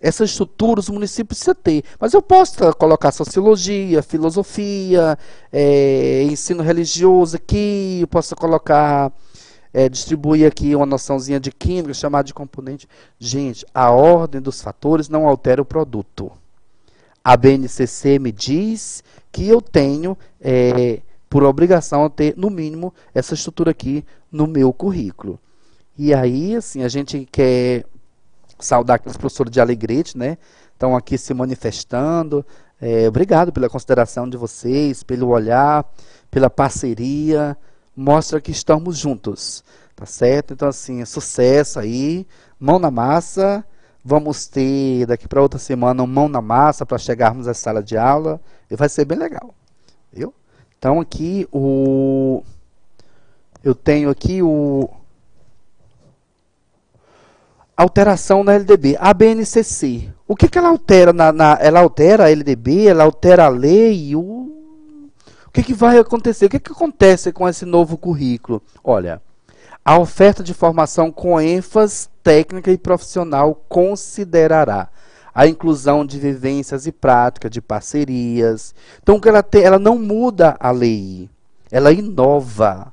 Essa estrutura os municípios precisam ter. Mas eu posso colocar sociologia, filosofia, ensino religioso aqui, eu posso colocar, distribuir aqui uma noçãozinha de química, chamada de componente. Gente, a ordem dos fatores não altera o produto. A BNCC me diz que eu tenho, por obrigação, ter, no mínimo, essa estrutura aqui no meu currículo. E aí, assim, a gente quer saudar aqueles professores de Alegrete, né? Estão aqui se manifestando. Obrigado pela consideração de vocês, pelo olhar, pela parceria. Mostra que estamos juntos, tá certo? Então, assim, sucesso aí, mão na massa. Vamos ter daqui para outra semana um mão na massa para chegarmos à sala de aula. E vai ser bem legal, viu? Então, aqui eu tenho aqui alteração na LDB, a BNCC. O que ela altera? Ela altera a LDB, ela altera a lei? O que vai acontecer? O que acontece com esse novo currículo? Olha, a oferta de formação com ênfase técnica e profissional considerará a inclusão de vivências e práticas de parcerias. Então, ela não muda a lei, ela inova.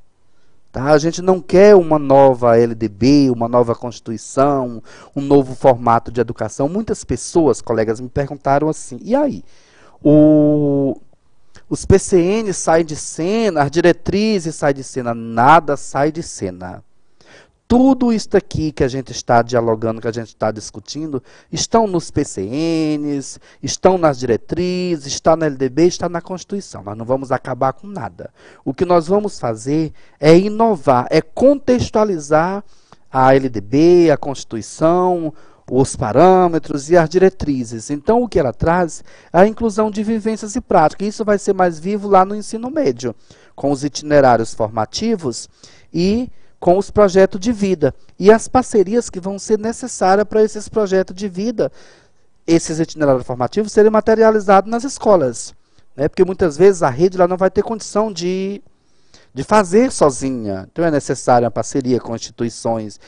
Tá? A gente não quer uma nova LDB, uma nova Constituição, um novo formato de educação. Muitas pessoas, colegas, me perguntaram assim, e aí? Os PCNs saem de cena, as diretrizes saem de cena, nada sai de cena. Tudo isso aqui que a gente está dialogando, que a gente está discutindo, estão nos PCNs, estão nas diretrizes, está na LDB, está na Constituição. Nós não vamos acabar com nada. O que nós vamos fazer é inovar, é contextualizar a LDB, a Constituição, os parâmetros e as diretrizes. Então, o que ela traz é a inclusão de vivências e práticas. Isso vai ser mais vivo lá no ensino médio, com os itinerários formativos e com os projetos de vida. E as parcerias que vão ser necessárias para esses projetos de vida, esses itinerários formativos, serem materializados nas escolas. Né? Porque muitas vezes a rede lá não vai ter condição de fazer sozinha. Então é necessária a parceria com instituições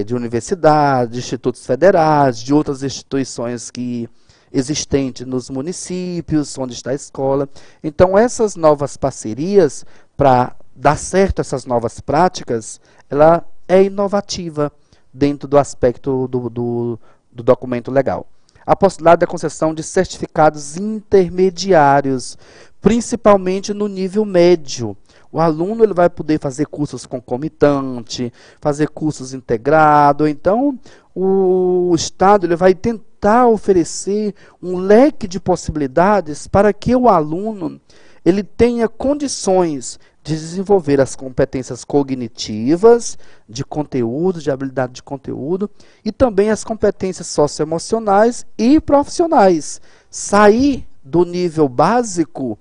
de universidades, de institutos federais, de outras instituições que existentes nos municípios, onde está a escola. Então, essas novas parcerias, para dar certo essas novas práticas, ela é inovativa dentro do aspecto do documento legal. A possibilidade da concessão de certificados intermediários, principalmente no nível médio. O aluno ele vai poder fazer cursos concomitantes, fazer cursos integrados. Então, o Estado ele vai tentar oferecer um leque de possibilidades para que o aluno ele tenha condições de desenvolver as competências cognitivas, de conteúdo, de habilidade de conteúdo, e também as competências socioemocionais e profissionais. Sair do nível básico,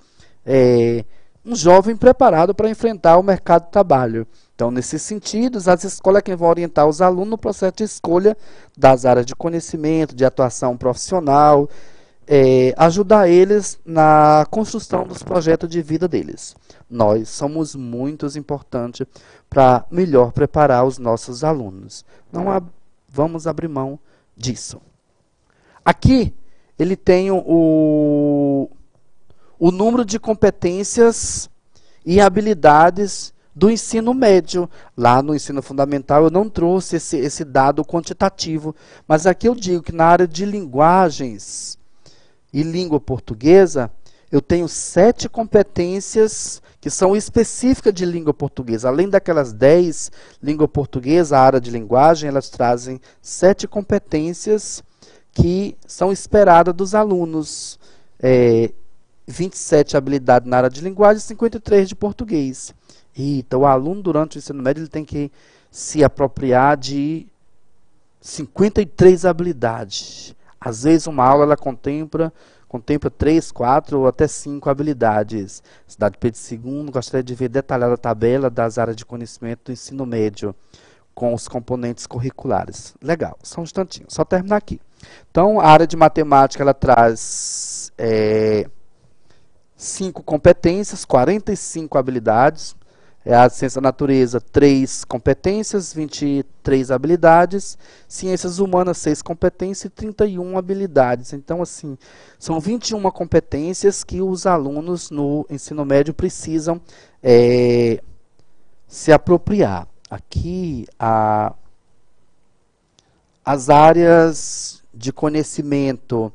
um jovem preparado para enfrentar o mercado de trabalho. Então, nesses sentidos, as escolas é quem vão orientar os alunos no processo de escolha das áreas de conhecimento, de atuação profissional, ajudar eles na construção dos projetos de vida deles. Nós somos muito importantes para melhor preparar os nossos alunos. Não vamos abrir mão disso. Aqui, ele tem o número de competências e habilidades do ensino médio. Lá no ensino fundamental eu não trouxe esse dado quantitativo, mas aqui eu digo que na área de linguagens e língua portuguesa, eu tenho 7 competências que são específicas de língua portuguesa. Além daquelas 10, língua portuguesa, a área de linguagem, elas trazem 7 competências que são esperadas dos alunos. 27 habilidades na área de linguagem e 53 de português. Então, o aluno, durante o ensino médio, ele tem que se apropriar de 53 habilidades. Às vezes, uma aula ela contempla 3, 4 ou até 5 habilidades. Cidade Pedro II, gostaria de ver detalhada a tabela das áreas de conhecimento do ensino médio, com os componentes curriculares. Legal, só um instantinho, só terminar aqui. Então, a área de matemática, ela traz 5 competências, 45 habilidades. A ciência da natureza, 3 competências, 23 habilidades. Ciências humanas, 6 competências e 31 habilidades. Então, assim, são 21 competências que os alunos no ensino médio precisam se apropriar. Aqui, as áreas de conhecimento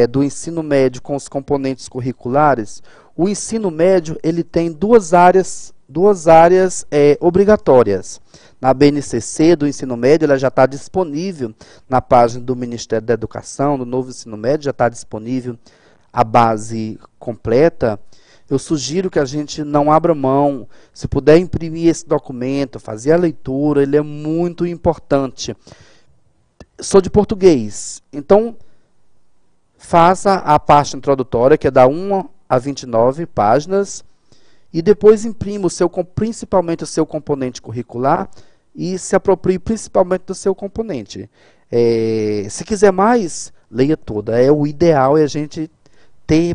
do ensino médio com os componentes curriculares. O ensino médio ele tem 2 áreas duas áreas obrigatórias. Na BNCC do ensino médio, ela já está disponível na página do Ministério da Educação, do novo ensino médio, já está disponível a base completa. Eu sugiro que a gente não abra mão. Se puder imprimir esse documento, fazer a leitura, ele é muito importante. Sou de português, então faça a parte introdutória, que é da 1 a 29 páginas, e depois imprima principalmente o seu componente curricular e se aproprie principalmente do seu componente. Se quiser mais, leia toda. O ideal é a gente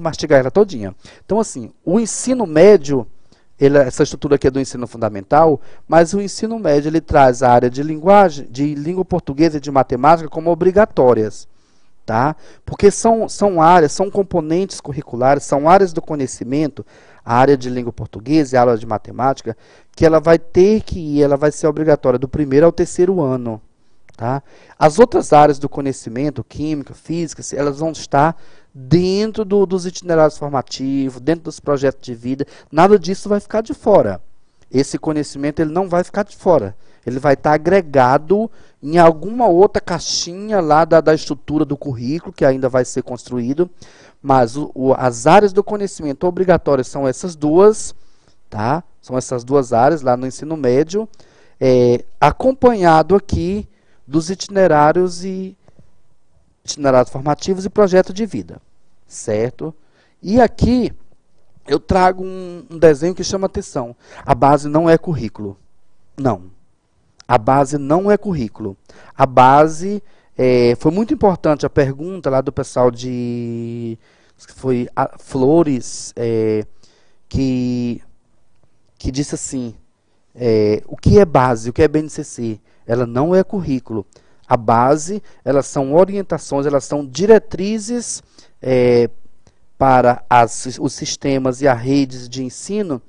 mastigar ela todinha. Então, assim, o ensino médio, essa estrutura aqui é do ensino fundamental, mas o ensino médio ele traz a área de linguagem, de língua portuguesa e de matemática como obrigatórias. Tá? Porque são áreas, são componentes curriculares, são áreas do conhecimento, a área de língua portuguesa e a área de matemática, que ela vai ela vai ser obrigatória do primeiro ao terceiro ano. Tá? As outras áreas do conhecimento, química, física, elas vão estar dentro dos itinerários formativos, dentro dos projetos de vida, nada disso vai ficar de fora. Esse conhecimento ele não vai ficar de fora. Ele vai estar agregado em alguma outra caixinha lá da estrutura do currículo, que ainda vai ser construído. Mas as áreas do conhecimento obrigatórias são essas duas, tá? São essas duas áreas lá no ensino médio, acompanhado aqui dos itinerários formativos e projeto de vida, certo? E aqui eu trago um desenho que chama atenção. A base não é currículo. Não. A base não é currículo. A base, foi muito importante a pergunta lá do pessoal foi Flores, que disse assim, o que é base, o que é BNCC? Ela não é currículo. A base, elas são orientações, elas são diretrizes para os sistemas e as redes de ensino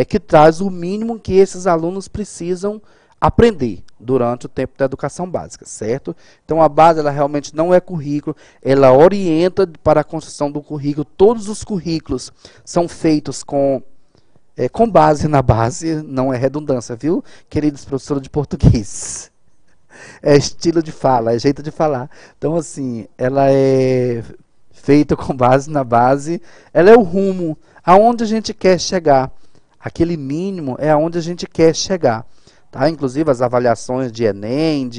que traz o mínimo que esses alunos precisam aprender durante o tempo da educação básica, certo? Então, a base, ela realmente não é currículo, ela orienta para a construção do currículo. Todos os currículos são feitos com base na base, não é redundância, viu? Queridos professores de português. É estilo de fala, é jeito de falar. Então, assim, ela é feita com base na base, ela é o rumo aonde a gente quer chegar. Aquele mínimo é aonde a gente quer chegar. Tá? Inclusive, as avaliações de Enem,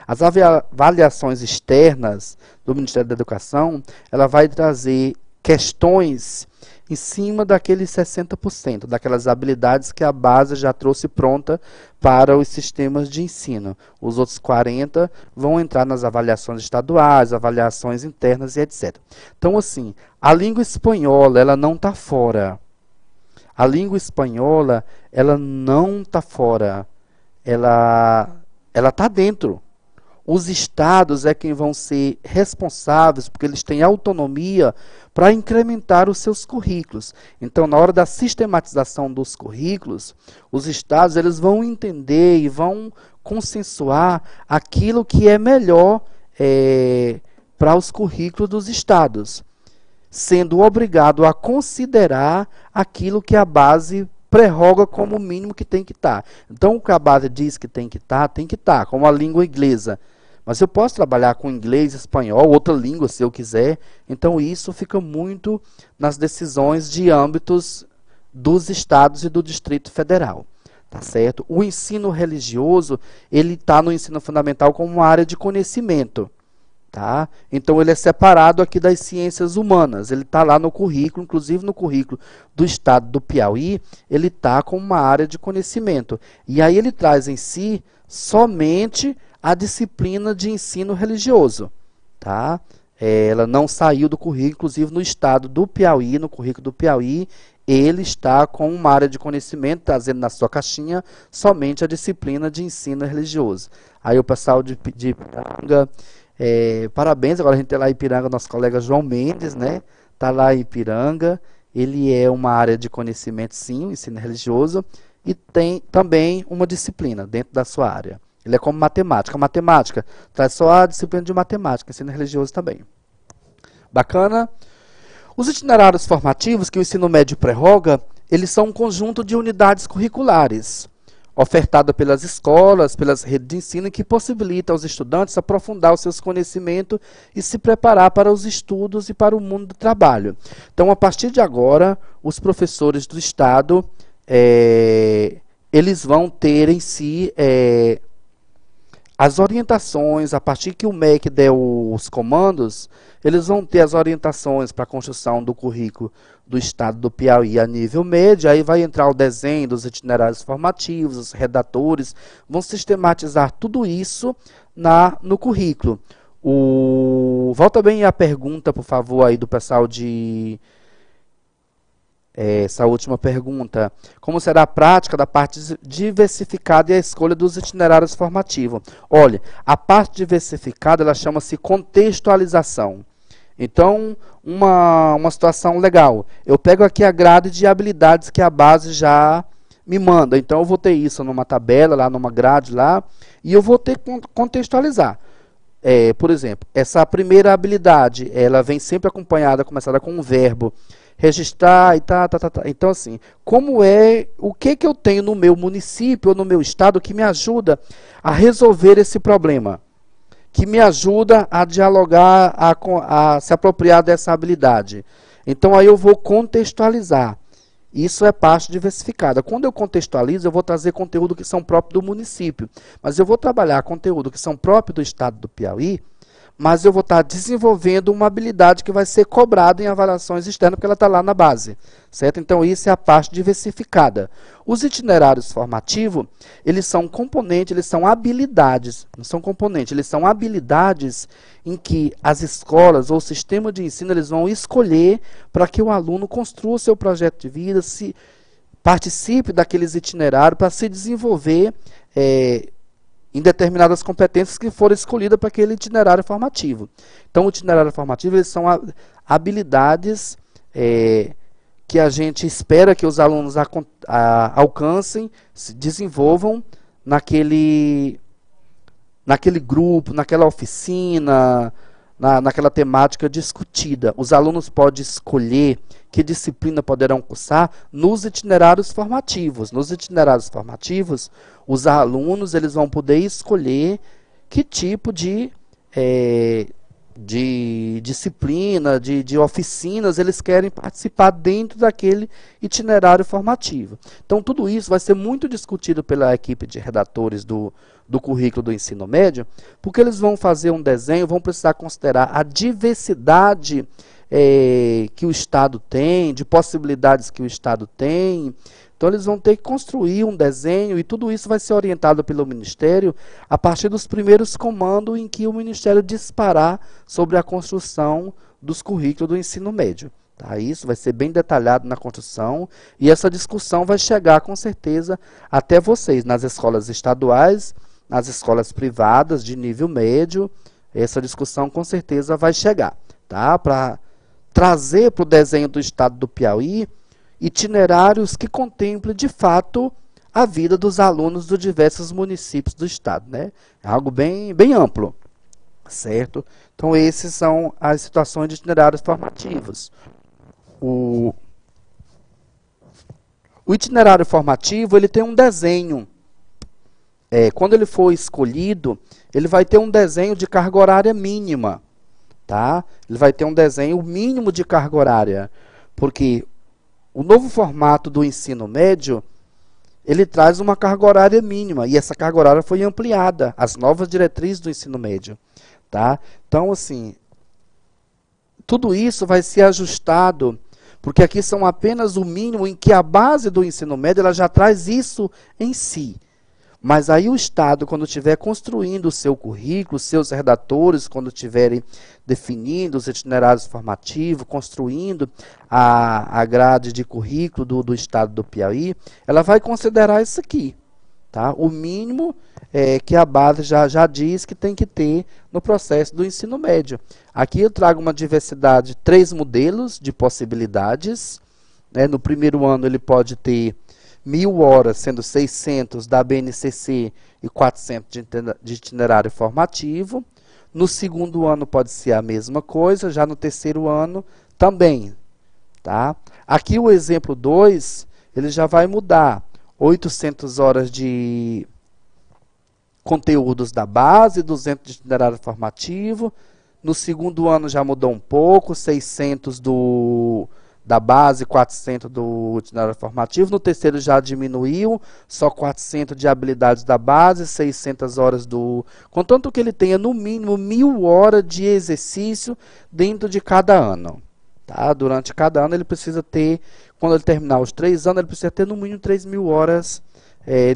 as avaliações externas do Ministério da Educação, ela vai trazer questões em cima daqueles 60%, daquelas habilidades que a base já trouxe pronta para os sistemas de ensino. Os outros 40% vão entrar nas avaliações estaduais, avaliações internas e etc. Então, assim, a língua espanhola, ela não está fora. A língua espanhola, ela não está fora. Ela está dentro. Os estados é quem vão ser responsáveis, porque eles têm autonomia para incrementar os seus currículos. Então, na hora da sistematização dos currículos, os estados eles vão entender e vão consensuar aquilo que é melhor para os currículos dos estados, sendo obrigado a considerar aquilo que a base prerroga como o mínimo que tem que estar. Então, o que a base diz que tem que estar, como a língua inglesa. Mas eu posso trabalhar com inglês, espanhol, outra língua, se eu quiser. Então, isso fica muito nas decisões de âmbitos dos estados e do Distrito Federal. Tá certo? O ensino religioso, ele está no ensino fundamental como uma área de conhecimento. Tá? Então, ele é separado aqui das ciências humanas. Ele está lá no currículo, inclusive no currículo do estado do Piauí, ele está como uma área de conhecimento. E aí ele traz em si somente a disciplina de ensino religioso. Tá? Ela não saiu do currículo, inclusive no estado do Piauí, no currículo do Piauí, ele está com uma área de conhecimento, trazendo na sua caixinha somente a disciplina de ensino religioso. Aí o pessoal de Ipiranga, parabéns, agora a gente tem lá em Ipiranga nosso colega João Mendes, né? Está lá em Ipiranga, ele é uma área de conhecimento, sim, o ensino religioso, e tem também uma disciplina dentro da sua área. Ele é como matemática. A matemática traz só a disciplina de matemática, ensino religioso também. Bacana? Os itinerários formativos que o ensino médio prerroga, eles são um conjunto de unidades curriculares, ofertada pelas escolas, pelas redes de ensino, que possibilita aos estudantes aprofundar os seus conhecimentos e se preparar para os estudos e para o mundo do trabalho. Então, a partir de agora, os professores do Estado, eles vão ter em si as orientações, a partir que o MEC der os comandos, eles vão ter as orientações para a construção do currículo do Estado do Piauí a nível médio, aí vai entrar o desenho dos itinerários formativos, os redatores, vão sistematizar tudo isso no currículo. Volta bem a pergunta, por favor, aí do pessoal de... essa última pergunta. Como será a prática da parte diversificada e a escolha dos itinerários formativos? Olha, a parte diversificada, ela chama-se contextualização. Então, uma situação legal. Eu pego aqui a grade de habilidades que a base já me manda. Então, eu vou ter isso numa tabela, lá numa grade, lá, e eu vou ter que contextualizar. Por exemplo, essa primeira habilidade, ela vem sempre acompanhada, começada com um verbo. Registrar e tá. Então, assim, o que eu tenho no meu município ou no meu estado que me ajuda a resolver esse problema? Que me ajuda a dialogar, a se apropriar dessa habilidade. Então, aí eu vou contextualizar. Isso é parte diversificada. Quando eu contextualizo, eu vou trazer conteúdo que são próprios do município. Mas eu vou trabalhar conteúdo que são próprios do estado do Piauí, mas eu vou estar desenvolvendo uma habilidade que vai ser cobrada em avaliações externas, porque ela está lá na base, certo? Então, isso é a parte diversificada. Os itinerários formativos, eles são componentes, eles são habilidades, não são componentes, eles são habilidades em que as escolas ou o sistema de ensino, eles vão escolher para que o aluno construa o seu projeto de vida, participe daqueles itinerários para se desenvolver em determinadas competências que foram escolhidas para aquele itinerário formativo. Então, o itinerário formativo, eles são habilidades que a gente espera que os alunos alcancem, se desenvolvam naquele grupo, naquela oficina, naquela temática discutida. Os alunos podem escolher que disciplina poderão cursar nos itinerários formativos. Nos itinerários formativos, os alunos eles vão poder escolher que tipo de disciplina, de oficinas eles querem participar dentro daquele itinerário formativo. Então, tudo isso vai ser muito discutido pela equipe de redatores do currículo do ensino médio, porque eles vão fazer um desenho, vão precisar considerar a diversidade que o Estado tem, de possibilidades que o Estado tem. Então, eles vão ter que construir um desenho e tudo isso vai ser orientado pelo Ministério a partir dos primeiros comandos em que o Ministério disparar sobre a construção dos currículos do ensino médio. Tá? Isso vai ser bem detalhado na construção e essa discussão vai chegar, com certeza, até vocês, nas escolas estaduais, nas escolas privadas de nível médio. Essa discussão, com certeza, vai chegar. Tá? Para trazer para o desenho do Estado do Piauí itinerários que contemplem, de fato, a vida dos alunos dos diversos municípios do Estado. Né? É algo bem amplo, certo? Então, essas são as situações de itinerários formativos. O itinerário formativo, ele tem um desenho. Quando ele for escolhido, ele vai ter um desenho de carga horária mínima. Tá? Ele vai ter um desenho mínimo de carga horária, porque o novo formato do ensino médio, ele traz uma carga horária mínima, e essa carga horária foi ampliada, as novas diretrizes do ensino médio. Tá? Então, assim, tudo isso vai ser ajustado, porque aqui são apenas o mínimo em que a base do ensino médio ela já traz isso em si. Mas aí o Estado, quando estiver construindo o seu currículo, seus redatores, quando estiverem definindo os itinerários formativos, construindo a grade de currículo do Estado do Piauí, ela vai considerar isso aqui. Tá? O mínimo que a base já diz que tem que ter no processo do ensino médio. Aqui eu trago uma diversidade, 3 modelos de possibilidades. Né? No primeiro ano ele pode ter 1.000 horas, sendo 600 da BNCC e 400 de itinerário formativo. No segundo ano pode ser a mesma coisa, já no terceiro ano também. Tá? Aqui o exemplo 2 ele já vai mudar 800 horas de conteúdos da base, 200 de itinerário formativo. No segundo ano já mudou um pouco, 600 da base, 400 do itinerário formativo. No terceiro já diminuiu, só 400 de habilidades da base, 600 horas do... Contanto que ele tenha no mínimo 1000 horas de exercício dentro de cada ano. Tá? Durante cada ano ele precisa ter, quando ele terminar os 3 anos, ele precisa ter no mínimo 3.000 horas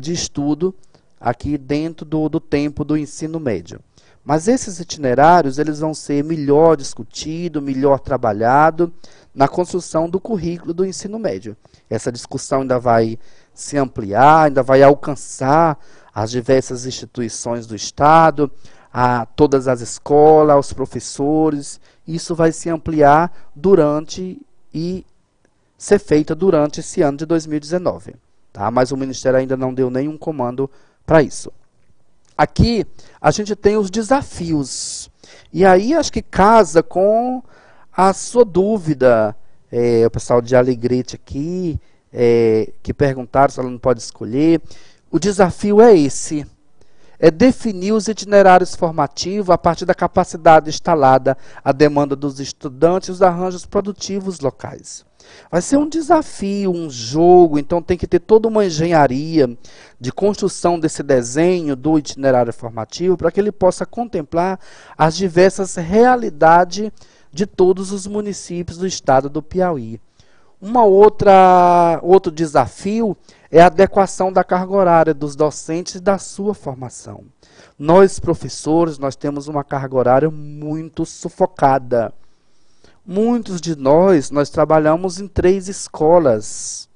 de estudo aqui dentro do tempo do ensino médio. Mas esses itinerários eles vão ser melhor discutidos, melhor trabalhados na construção do currículo do ensino médio. Essa discussão ainda vai se ampliar, ainda vai alcançar as diversas instituições do Estado, a todas as escolas, aos professores. Isso vai se ampliar durante e ser feita durante esse ano de 2019. Tá? Mas o Ministério ainda não deu nenhum comando para isso. Aqui a gente tem os desafios. E aí acho que casa com a sua dúvida. O pessoal de Alegrete aqui, que perguntaram se ela não pode escolher. O desafio é esse. É definir os itinerários formativos a partir da capacidade instalada, a demanda dos estudantes e os arranjos produtivos locais. Vai ser um desafio, um jogo, então tem que ter toda uma engenharia de construção desse desenho do itinerário formativo para que ele possa contemplar as diversas realidades de todos os municípios do estado do Piauí. Outro desafio é a adequação da carga horária dos docentes e da sua formação. Nós, professores, nós temos uma carga horária muito sufocada. Muitos de nós trabalhamos em 3 escolas,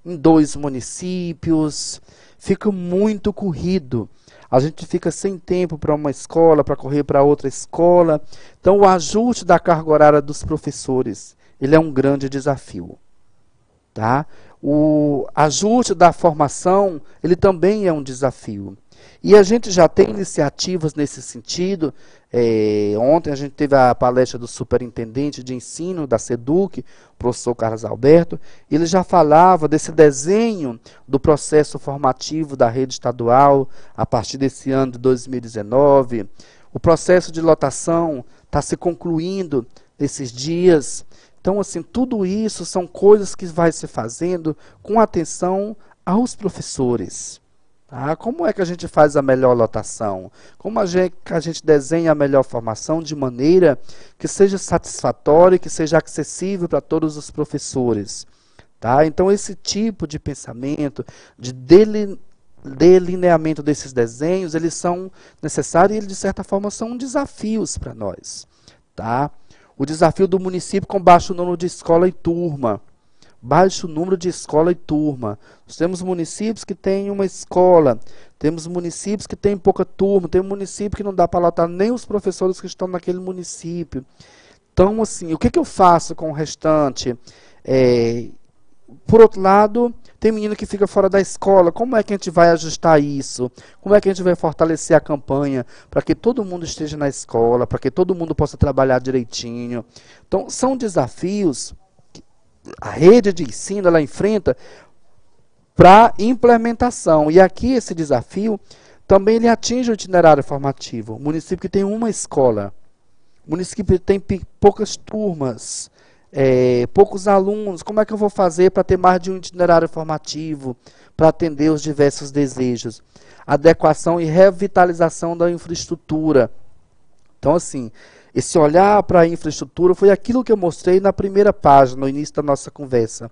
em 2 municípios, fica muito corrido. A gente fica sem tempo para uma escola, para correr para outra escola. Então, o ajuste da carga horária dos professores, ele é um grande desafio. Tá? O ajuste da formação, ele também é um desafio. E a gente já tem iniciativas nesse sentido. Ontem a gente teve a palestra do superintendente de ensino da SEDUC, o professor Carlos Alberto. Ele já falava desse desenho do processo formativo da rede estadual a partir desse ano de 2019. O processo de lotação está se concluindo nesses dias. Então, assim, tudo isso são coisas que vai se fazendo com atenção aos professores. Tá? Como é que a gente faz a melhor lotação? Como a gente desenha a melhor formação de maneira que seja satisfatória e que seja acessível para todos os professores? Tá? Então, esse tipo de pensamento, de delineamento desses desenhos, eles são necessários e eles, de certa forma, são desafios para nós. Tá? O desafio do município com baixo número de escola e turma. Baixo número de escola e turma. Nós temos municípios que têm uma escola, temos municípios que têm pouca turma, tem município que não dá para lotar nem os professores que estão naquele município. Então, assim, o que eu faço com o restante? Por outro lado, tem menino que fica fora da escola. Como é que a gente vai ajustar isso? Como é que a gente vai fortalecer a campanha para que todo mundo esteja na escola, para que todo mundo possa trabalhar direitinho? Então, são desafios que a rede de ensino ela enfrenta para implementação. E aqui esse desafio também ele atinge o itinerário formativo. O município que tem uma escola, o município que tem poucas turmas, poucos alunos, como é que eu vou fazer para ter mais de um itinerário formativo, para atender os diversos desejos? Adequação e revitalização da infraestrutura. Então, assim, esse olhar para a infraestrutura foi aquilo que eu mostrei na primeira página, no início da nossa conversa.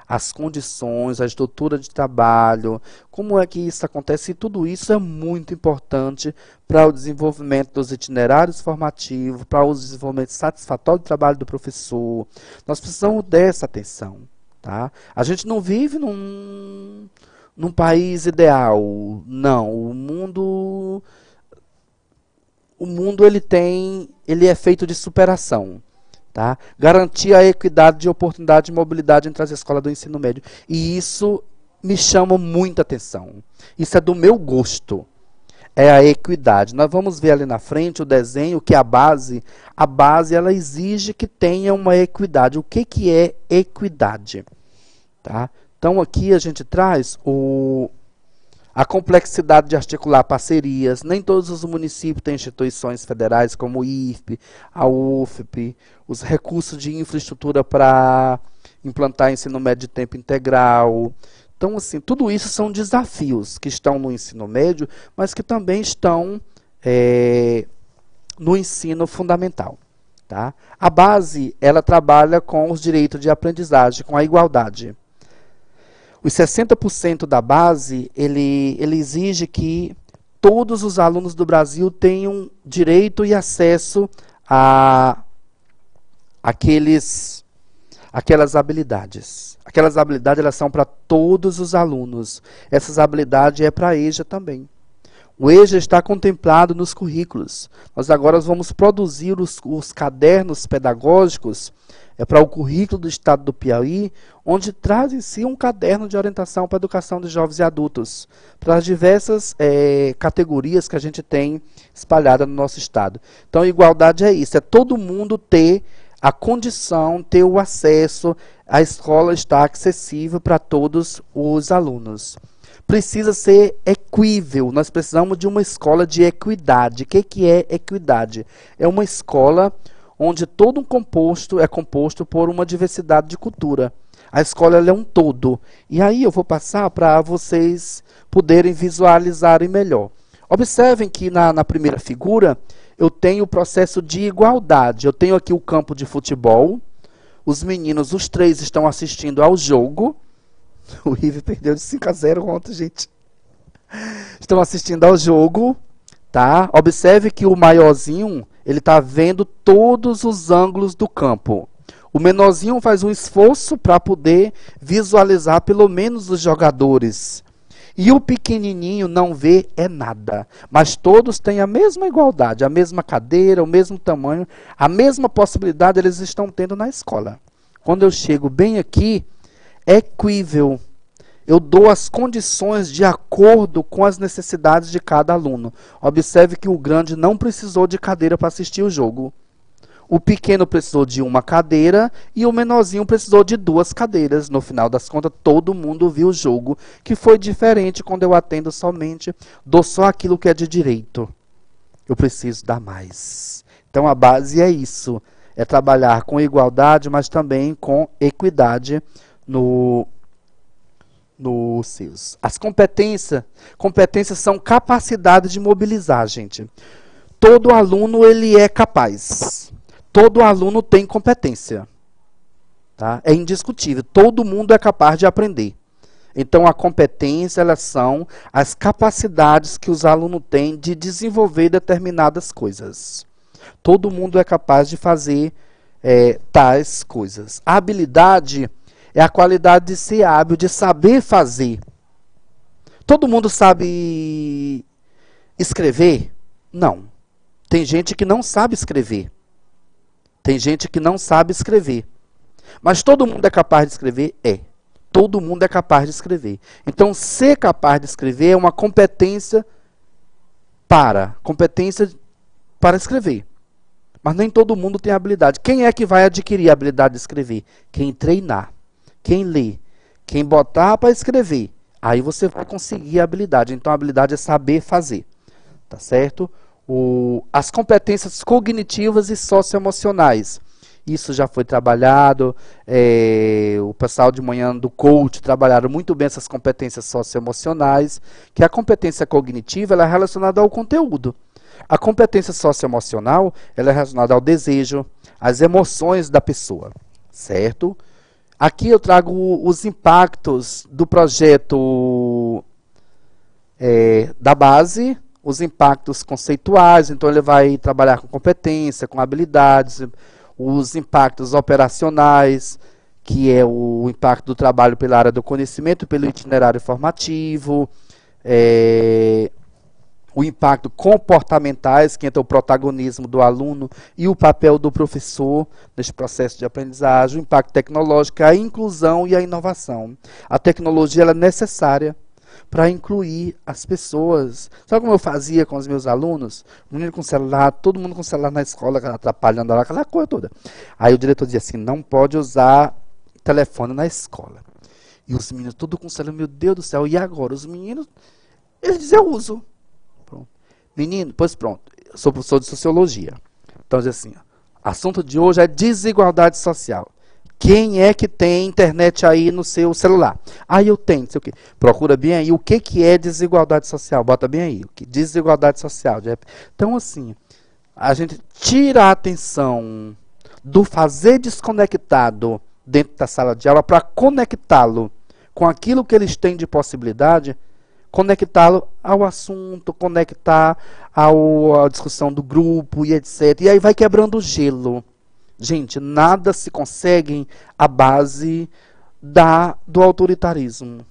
As condições, a estrutura de trabalho, como é que isso acontece, e tudo isso é muito importante para o desenvolvimento dos itinerários formativos, para o desenvolvimento satisfatório do trabalho do professor. Nós precisamos dessa atenção. Tá? A gente não vive num país ideal, não. O mundo ele é feito de superação. Tá? Garantir a equidade de oportunidade e mobilidade entre as escolas do ensino médio. E isso me chama muita atenção. Isso é do meu gosto. É a equidade. Nós vamos ver ali na frente o desenho que a base ela exige que tenha uma equidade. O que é equidade? Tá? Então aqui a gente traz a complexidade de articular parcerias. Nem todos os municípios têm instituições federais como o IFP, a UFP, os recursos de infraestrutura para implantar ensino médio de tempo integral. Então, assim, tudo isso são desafios que estão no ensino médio, mas que também estão no ensino fundamental. Tá? A base, ela trabalha com os direitos de aprendizagem, com a igualdade. Os 60% da base, ele exige que todos os alunos do Brasil tenham direito e acesso a aquelas habilidades. Aquelas habilidades, elas são para todos os alunos. Essas habilidades é para a EJA também. O EJA está contemplado nos currículos. Nós agora vamos produzir os cadernos pedagógicos para o currículo do Estado do Piauí, onde traz em si um caderno de orientação para a educação de jovens e adultos, para as diversas categorias que a gente tem espalhada no nosso Estado. Então, a igualdade é isso, é todo mundo ter a condição, ter o acesso, a escola está acessível para todos os alunos. Precisa ser equível, nós precisamos de uma escola de equidade. O que é equidade? É uma escola onde todo um composto é composto por uma diversidade de cultura. A escola ela é um todo. E aí eu vou passar para vocês poderem visualizarem melhor. Observem que na primeira figura eu tenho o processo de igualdade. Eu tenho aqui o campo de futebol. Os meninos, os 3 estão assistindo ao jogo. O River perdeu de 5-0 ontem, gente. Estão assistindo ao jogo, tá? Observe que o maiorzinho, ele está vendo todos os ângulos do campo. O menorzinho faz um esforço para poder visualizar pelo menos os jogadores. E o pequenininho não vê nada. Mas todos têm a mesma igualdade, a mesma cadeira, o mesmo tamanho, a mesma possibilidade eles estão tendo na escola. Quando eu chego bem aqui, é equível. Eu dou as condições de acordo com as necessidades de cada aluno. Observe que o grande não precisou de cadeira para assistir o jogo. O pequeno precisou de uma cadeira e o menorzinho precisou de 2 cadeiras. No final das contas, todo mundo viu o jogo, que foi diferente quando eu atendo somente, dou só aquilo que é de direito. Eu preciso dar mais. Então, a base é isso. É trabalhar com igualdade, mas também com equidade nos seus. As competências são capacidade de mobilizar, gente. Todo aluno ele é capaz. Todo aluno tem competência. Tá? É indiscutível. Todo mundo é capaz de aprender. Então, a competência, elas são as capacidades que os alunos têm de desenvolver determinadas coisas. Todo mundo é capaz de fazer tais coisas. A habilidade é a qualidade de ser hábil, de saber fazer. Todo mundo sabe escrever? Não. Tem gente que não sabe escrever. Tem gente que não sabe escrever. Mas todo mundo é capaz de escrever? É. Todo mundo é capaz de escrever. Então, ser capaz de escrever é uma competência para escrever. Mas nem todo mundo tem habilidade. Quem é que vai adquirir a habilidade de escrever? Quem treinar. Quem lê, quem botar para escrever, aí você vai conseguir a habilidade. Então, a habilidade é saber fazer, tá certo? As competências cognitivas e socioemocionais. Isso já foi trabalhado, o pessoal de manhã do coach trabalharam muito bem essas competências socioemocionais, que a competência cognitiva ela é relacionada ao conteúdo. A competência socioemocional ela é relacionada ao desejo, às emoções da pessoa, certo? Aqui eu trago os impactos do projeto da base, os impactos conceituais, então ele vai trabalhar com competência, com habilidades, os impactos operacionais, que é o impacto do trabalho pela área do conhecimento, pelo itinerário formativo, o impacto comportamentais, que entra o protagonismo do aluno e o papel do professor neste processo de aprendizagem, o impacto tecnológico, a inclusão e a inovação. A tecnologia ela é necessária para incluir as pessoas. Sabe como eu fazia com os meus alunos? O menino com celular, todo mundo com celular na escola, atrapalhando lá, aquela coisa toda. Aí o diretor dizia assim, não pode usar telefone na escola. E os meninos tudo com o celular, meu Deus do céu, e agora? Os meninos, eles dizem, eu uso. Pronto. Menino, pois pronto, eu sou professor de sociologia. Então, diz assim, ó, assunto de hoje é desigualdade social. Quem é que tem internet aí no seu celular? Ah, eu tenho, não sei o quê. Procura bem aí o que é desigualdade social. Bota bem aí, o que desigualdade social. Então, assim, a gente tira a atenção do fazer desconectado dentro da sala de aula para conectá-lo com aquilo que eles têm de possibilidade, conectá-lo ao assunto, conectar à discussão do grupo e etc. E aí vai quebrando o gelo. Gente, nada se consegue à base do autoritarismo.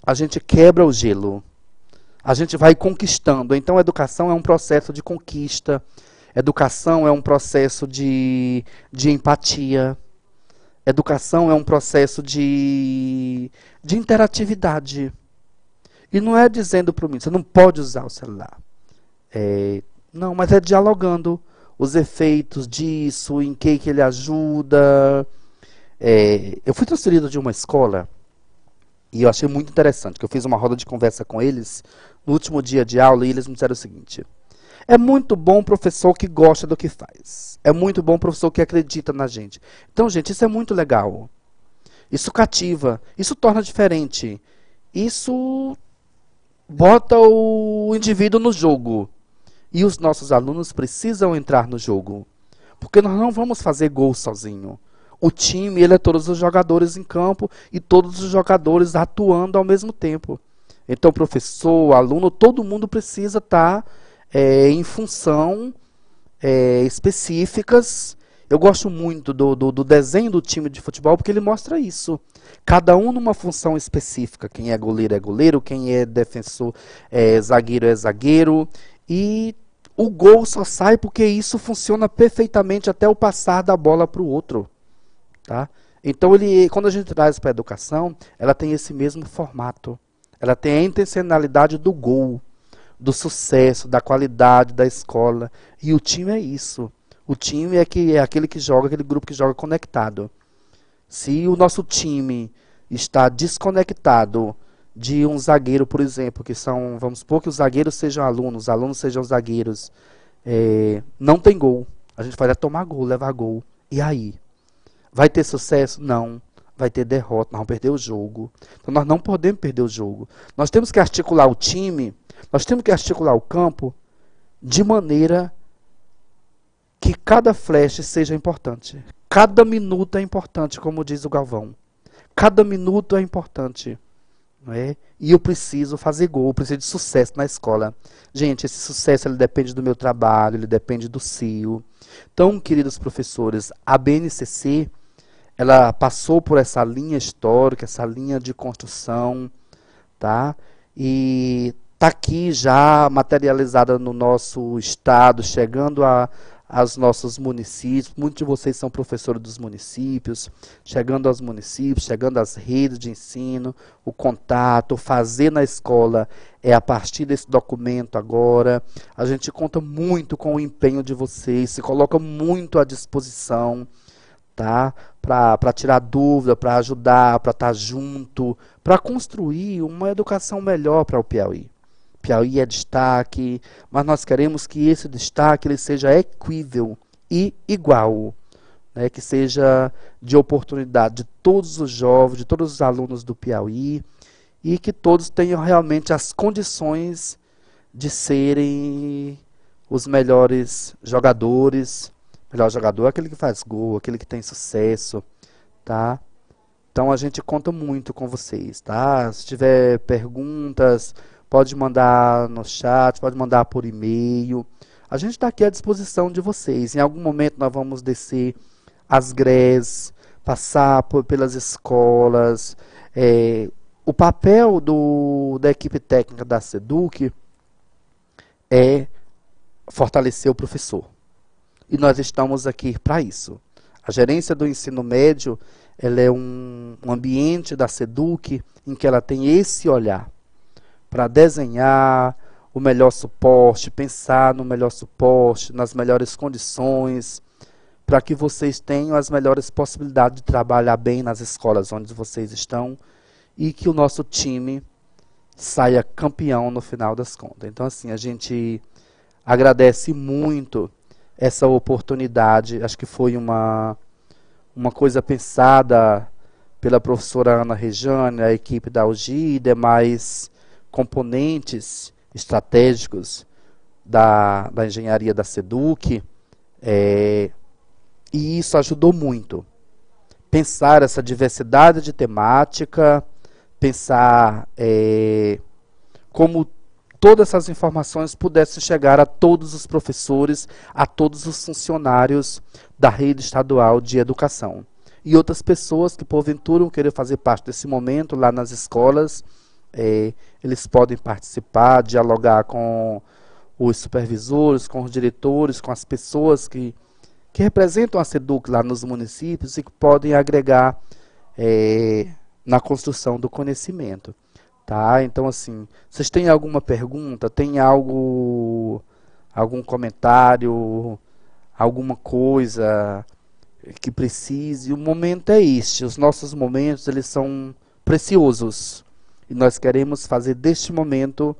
A gente quebra o gelo. A gente vai conquistando. Então, a educação é um processo de conquista. Educação é um processo de empatia. Educação é um processo de interatividade. E não é dizendo para mim, você não pode usar o celular. Não, mas é dialogando os efeitos disso, em que ele ajuda. Eu fui transferido de uma escola e eu achei muito interessante, que eu fiz uma roda de conversa com eles no último dia de aula e eles me disseram o seguinte: é muito bom o professor que gosta do que faz. É muito bom o professor que acredita na gente. Então, gente, isso é muito legal. Isso cativa, isso torna diferente. Isso bota o indivíduo no jogo. E os nossos alunos precisam entrar no jogo. Porque nós não vamos fazer gol sozinho. O time, ele é todos os jogadores em campo e todos os jogadores atuando ao mesmo tempo. Então, professor, aluno, todo mundo precisa estar em função específicas. Eu gosto muito do desenho do time de futebol porque ele mostra isso. Cada um numa função específica. Quem é goleiro, quem é defensor zagueiro é zagueiro. E o gol só sai porque isso funciona perfeitamente até o passar da bola para o outro. Tá? Então, quando a gente traz para a educação, ela tem esse mesmo formato. Ela tem a intencionalidade do gol, do sucesso, da qualidade da escola. E o time é isso. O time é aquele que joga, aquele grupo que joga conectado. Se o nosso time está desconectado de um zagueiro, por exemplo, que são, vamos supor que os zagueiros sejam alunos, os alunos sejam zagueiros, não tem gol. A gente vai tomar gol, levar gol. E aí? Vai ter sucesso? Não. Vai ter derrota, nós vamos perder o jogo. Então nós não podemos perder o jogo. Nós temos que articular o time, nós temos que articular o campo de maneira que cada flash seja importante. Cada minuto é importante, como diz o Galvão. Cada minuto é importante. Não é? E eu preciso fazer gol, eu preciso de sucesso na escola. Gente, esse sucesso ele depende do meu trabalho, ele depende do CIO. Então, queridos professores, a BNCC, ela passou por essa linha histórica, essa linha de construção, tá? E está aqui já materializada no nosso estado, chegando aos nossos municípios. Muitos de vocês são professores dos municípios, chegando aos municípios, chegando às redes de ensino, o contato, fazer na escola é a partir desse documento agora. A gente conta muito com o empenho de vocês, se coloca muito à disposição, tá? Para tirar dúvida, para ajudar, para estar junto, para construir uma educação melhor para o Piauí. Piauí é destaque, mas nós queremos que esse destaque ele seja equível e igual, né? Que seja de oportunidade de todos os jovens, de todos os alunos do Piauí, e que todos tenham realmente as condições de serem os melhores jogadores. O melhor jogador é aquele que faz gol, aquele que tem sucesso, tá? Então a gente conta muito com vocês, tá? Se tiver perguntas, pode mandar no chat, pode mandar por e-mail. A gente está aqui à disposição de vocês. Em algum momento nós vamos descer as greves, passar pelas escolas. O papel da equipe técnica da SEDUC é fortalecer o professor. E nós estamos aqui para isso. A gerência do ensino médio ela é um ambiente da SEDUC em que ela tem esse olhar para desenhar o melhor suporte, pensar no melhor suporte, nas melhores condições, para que vocês tenham as melhores possibilidades de trabalhar bem nas escolas onde vocês estão e que o nosso time saia campeão no final das contas. Então, assim, a gente agradece muito essa oportunidade. Acho que foi uma coisa pensada pela professora Ana Rejane, a equipe da UGI e demais componentes estratégicos da engenharia da SEDUC, e isso ajudou muito. Pensar essa diversidade de temática, pensar como todas essas informações pudessem chegar a todos os professores, a todos os funcionários da rede estadual de educação. E outras pessoas que, porventura, queiram fazer parte desse momento lá nas escolas, eles podem participar, dialogar com os supervisores, com os diretores, com as pessoas que representam a SEDUC lá nos municípios e que podem agregar na construção do conhecimento. Tá? Então, assim, vocês têm alguma pergunta? Tem algum comentário, alguma coisa que precise? O momento é este. Os nossos momentos, eles são preciosos. E nós queremos fazer deste momento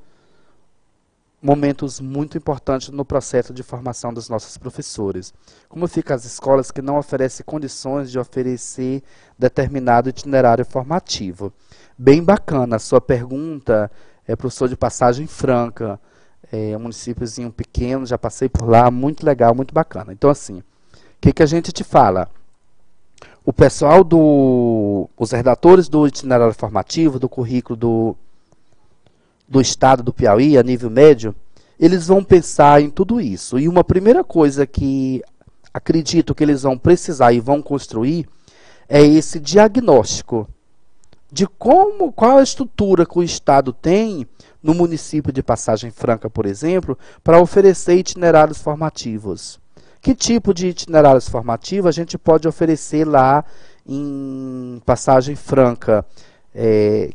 momentos muito importantes no processo de formação dos nossos professores. Como ficam as escolas que não oferecem condições de oferecer determinado itinerário formativo? Bem bacana a sua pergunta, professor de Passagem Franca, um municípiozinho pequeno, já passei por lá, muito legal, muito bacana. Então, assim, o que a gente te fala? O pessoal os redatores do itinerário formativo, do currículo do estado do Piauí, a nível médio, eles vão pensar em tudo isso. E uma primeira coisa que acredito que eles vão precisar e vão construir é esse diagnóstico de qual a estrutura que o estado tem no município de Passagem Franca, por exemplo, para oferecer itinerários formativos. Que tipo de itinerários formativos a gente pode oferecer lá em Passagem Franca?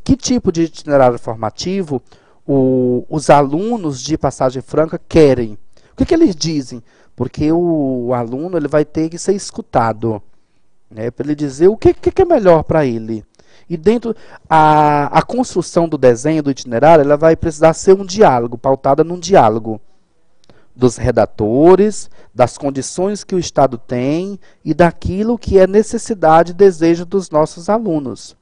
Que tipo de itinerário formativo os alunos de Passagem Franca querem? O que eles dizem? Porque o aluno ele vai ter que ser escutado, né, para ele dizer o que é melhor para ele. E dentro a construção do desenho do itinerário, ela vai precisar ser um diálogo, pautada num diálogo dos redatores, das condições que o Estado tem e daquilo que é necessidade e desejo dos nossos alunos.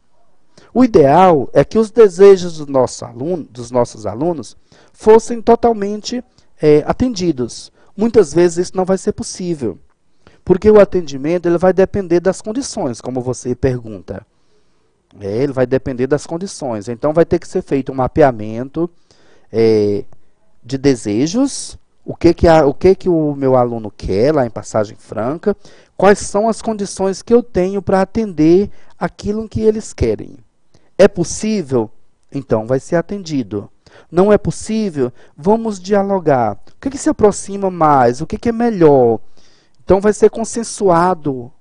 O ideal é que os desejos dos nossos alunos fossem totalmente atendidos. Muitas vezes isso não vai ser possível, porque o atendimento ele vai depender das condições, como você pergunta. Ele vai depender das condições. Então, vai ter que ser feito um mapeamento de desejos, o que o meu aluno quer lá em Passagem Franca, quais são as condições que eu tenho para atender aquilo que eles querem. É possível? Então vai ser atendido. Não é possível? Vamos dialogar. O que se aproxima mais? O que é melhor? Então vai ser consensuado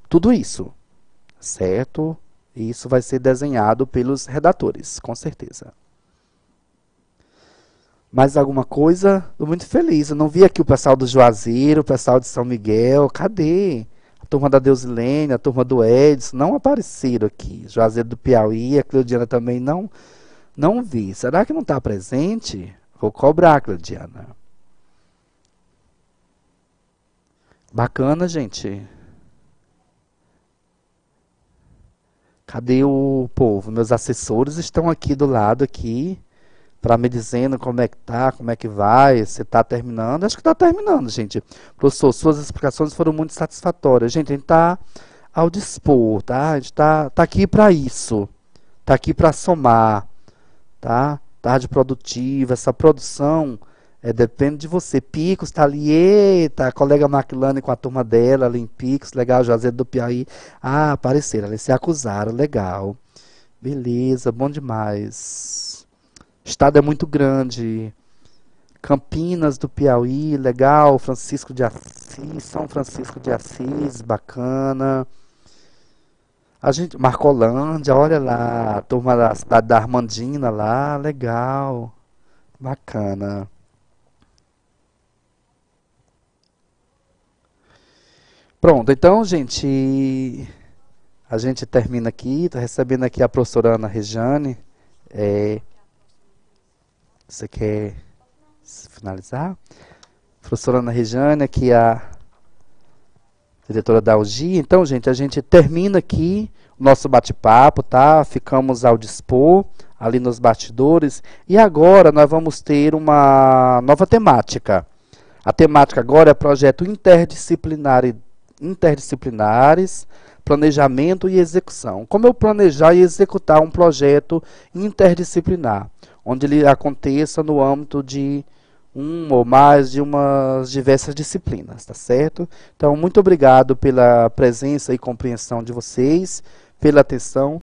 tudo isso, certo? E isso vai ser desenhado pelos redatores, com certeza. Mais alguma coisa? Estou muito feliz. Eu não vi aqui o pessoal do Juazeiro, o pessoal de São Miguel. Cadê? A turma da Deusilene, a turma do Edson, não apareceram aqui. Juazeiro do Piauí, a Cleudiana também não vi. Será que não está presente? Vou cobrar, Cleudiana. Bacana, gente. Cadê o povo? Meus assessores estão aqui do lado aqui para me dizendo como é que tá, como é que vai, se está terminando. Acho que está terminando, gente. Professor, suas explicações foram muito satisfatórias. Gente, a gente está ao dispor, tá? A gente está aqui para isso. Está aqui para somar, tá? Tarde produtiva, essa produção depende de você. Picos está ali, eita, a colega Maquilane com a turma dela ali em Picos, legal, Juazeiro do Piauí. Ah, apareceram, eles se acusaram, legal. Beleza, bom demais. O estado é muito grande. Campinas do Piauí, legal. Francisco de Assis, São Francisco de Assis, bacana. A gente, Marcolândia, olha lá, a turma da cidade da Armandina lá, legal. Bacana. Pronto, então, gente, a gente termina aqui. Estou recebendo aqui a professora Ana Regiane. Você quer finalizar? Professora Ana Regiane, aqui a diretora da UGI. Então, gente, a gente termina aqui o nosso bate-papo, tá? Ficamos ao dispor ali nos bastidores. E agora nós vamos ter uma nova temática. A temática agora é projeto interdisciplinares, planejamento e execução. Como eu planejar e executar um projeto interdisciplinar, onde ele aconteça no âmbito de ou mais de umas diversas disciplinas, tá certo? Então, muito obrigado pela presença e compreensão de vocês, pela atenção.